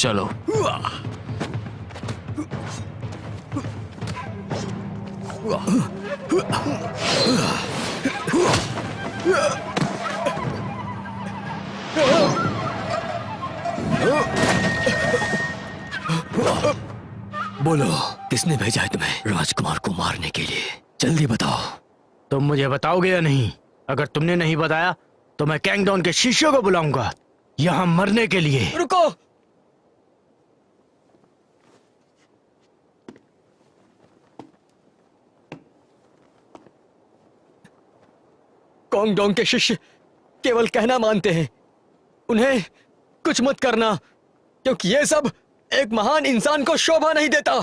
चलो। बोलो, किसने भेजा है तुम्हें राजकुमार को मारने के लिए? जल्दी बताओ। तुम मुझे बताओगे या नहीं? अगर तुमने नहीं बताया तो मैं कैंगडॉन के शिष्यों को बुलाऊंगा यहाँ मरने के लिए। रुको। कोंगडोंग के शिष्य केवल कहना मानते हैं, उन्हें कुछ मत करना, क्योंकि ये सब एक महान इंसान को शोभा नहीं देता।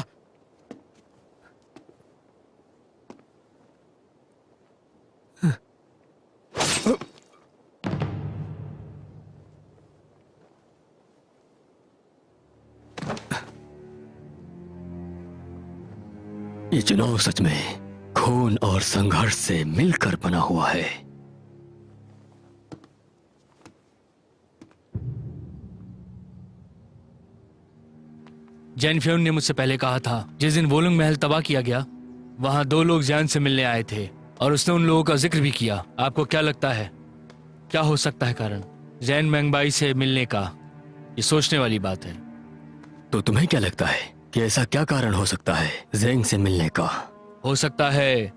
ये चुनाव सच में खून और संघर्ष से मिलकर बना हुआ है। जैन फ्योन ने मुझसे पहले कहा था, जिस दिन वोलुंग महल तबाह किया गया वहां 2 लोग जैन से मिलने आए थे और उसने उन लोगों का जिक्र भी किया। आपको क्या लगता है क्या हो सकता है कारण जैन मैंगबाई से मिलने का? ये सोचने वाली बात है। तो तुम्हें क्या लगता है कि ऐसा क्या कारण हो सकता है जैंग से मिलने का? हो सकता है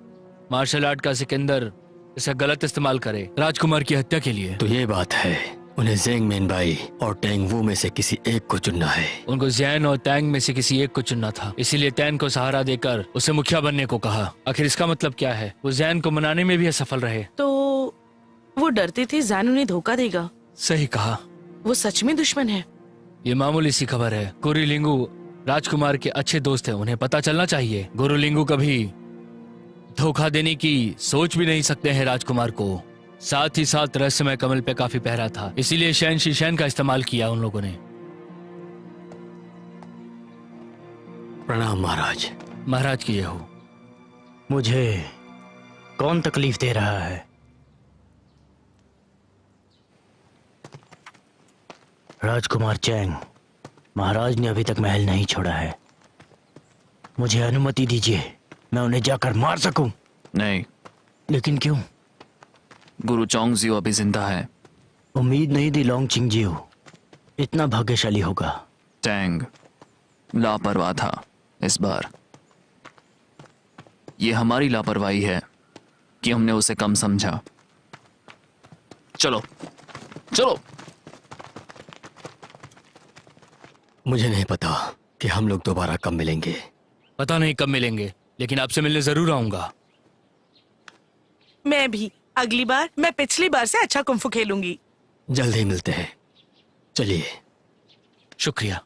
मार्शल आर्ट का सिकंदर इसे गलत इस्तेमाल करे राजकुमार की हत्या के लिए। तो ये बात है, उन्हें ज़ेंग मेनबाई और टैंग वू में से किसी एक को चुनना है। उनको जैन और टैंग में से किसी एक को चुनना था, इसीलिए टैंग को सहारा देकर उसे मुखिया बनने को कहा। आखिर इसका मतलब क्या है? वो जैन को मनाने में भी असफल रहे। तो वो डरते थे जैन उन्हें धोखा देगा। सही कहा। वो सच में दुश्मन है। ये मामूली सी खबर है। गुरुलिंगू राजकुमार के अच्छे दोस्त हैं, उन्हें पता चलना चाहिए। गुरुलिंगू कभी धोखा देने की सोच भी नहीं सकते हैं राजकुमार को। साथ ही साथ रहस्यमय कमल पे काफी पहरा था, इसीलिए शैन शीशैन का इस्तेमाल किया उन लोगों ने। प्रणाम महाराज। महाराज की जय हो। मुझे कौन तकलीफ दे रहा है? राजकुमार चैंग। महाराज ने अभी तक महल नहीं छोड़ा है। मुझे अनुमति दीजिए, मैं उन्हें जाकर मार सकूं। नहीं। लेकिन क्यों? गुरु चोंगजियो अभी जिंदा है। उम्मीद नहीं थी लोंग चिंगजियो इतना भाग्यशाली होगा। टैंग लापरवाह था इस बार। ये हमारी लापरवाही है कि हमने उसे कम समझा। चलो चलो। मुझे नहीं पता कि हम लोग दोबारा कब मिलेंगे। पता नहीं कब मिलेंगे, लेकिन आपसे मिलने जरूर आऊंगा। मैं भी। अगली बार मैं पिछली बार से अच्छा कुंफू खेलूंगी। जल्द ही मिलते हैं। चलिए। शुक्रिया।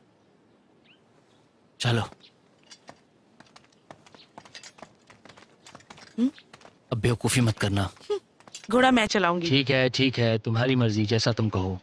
चलो। अब बेवकूफी मत करना। घोड़ा मैं चलाऊंगी। ठीक है, तुम्हारी मर्जी, जैसा तुम कहो।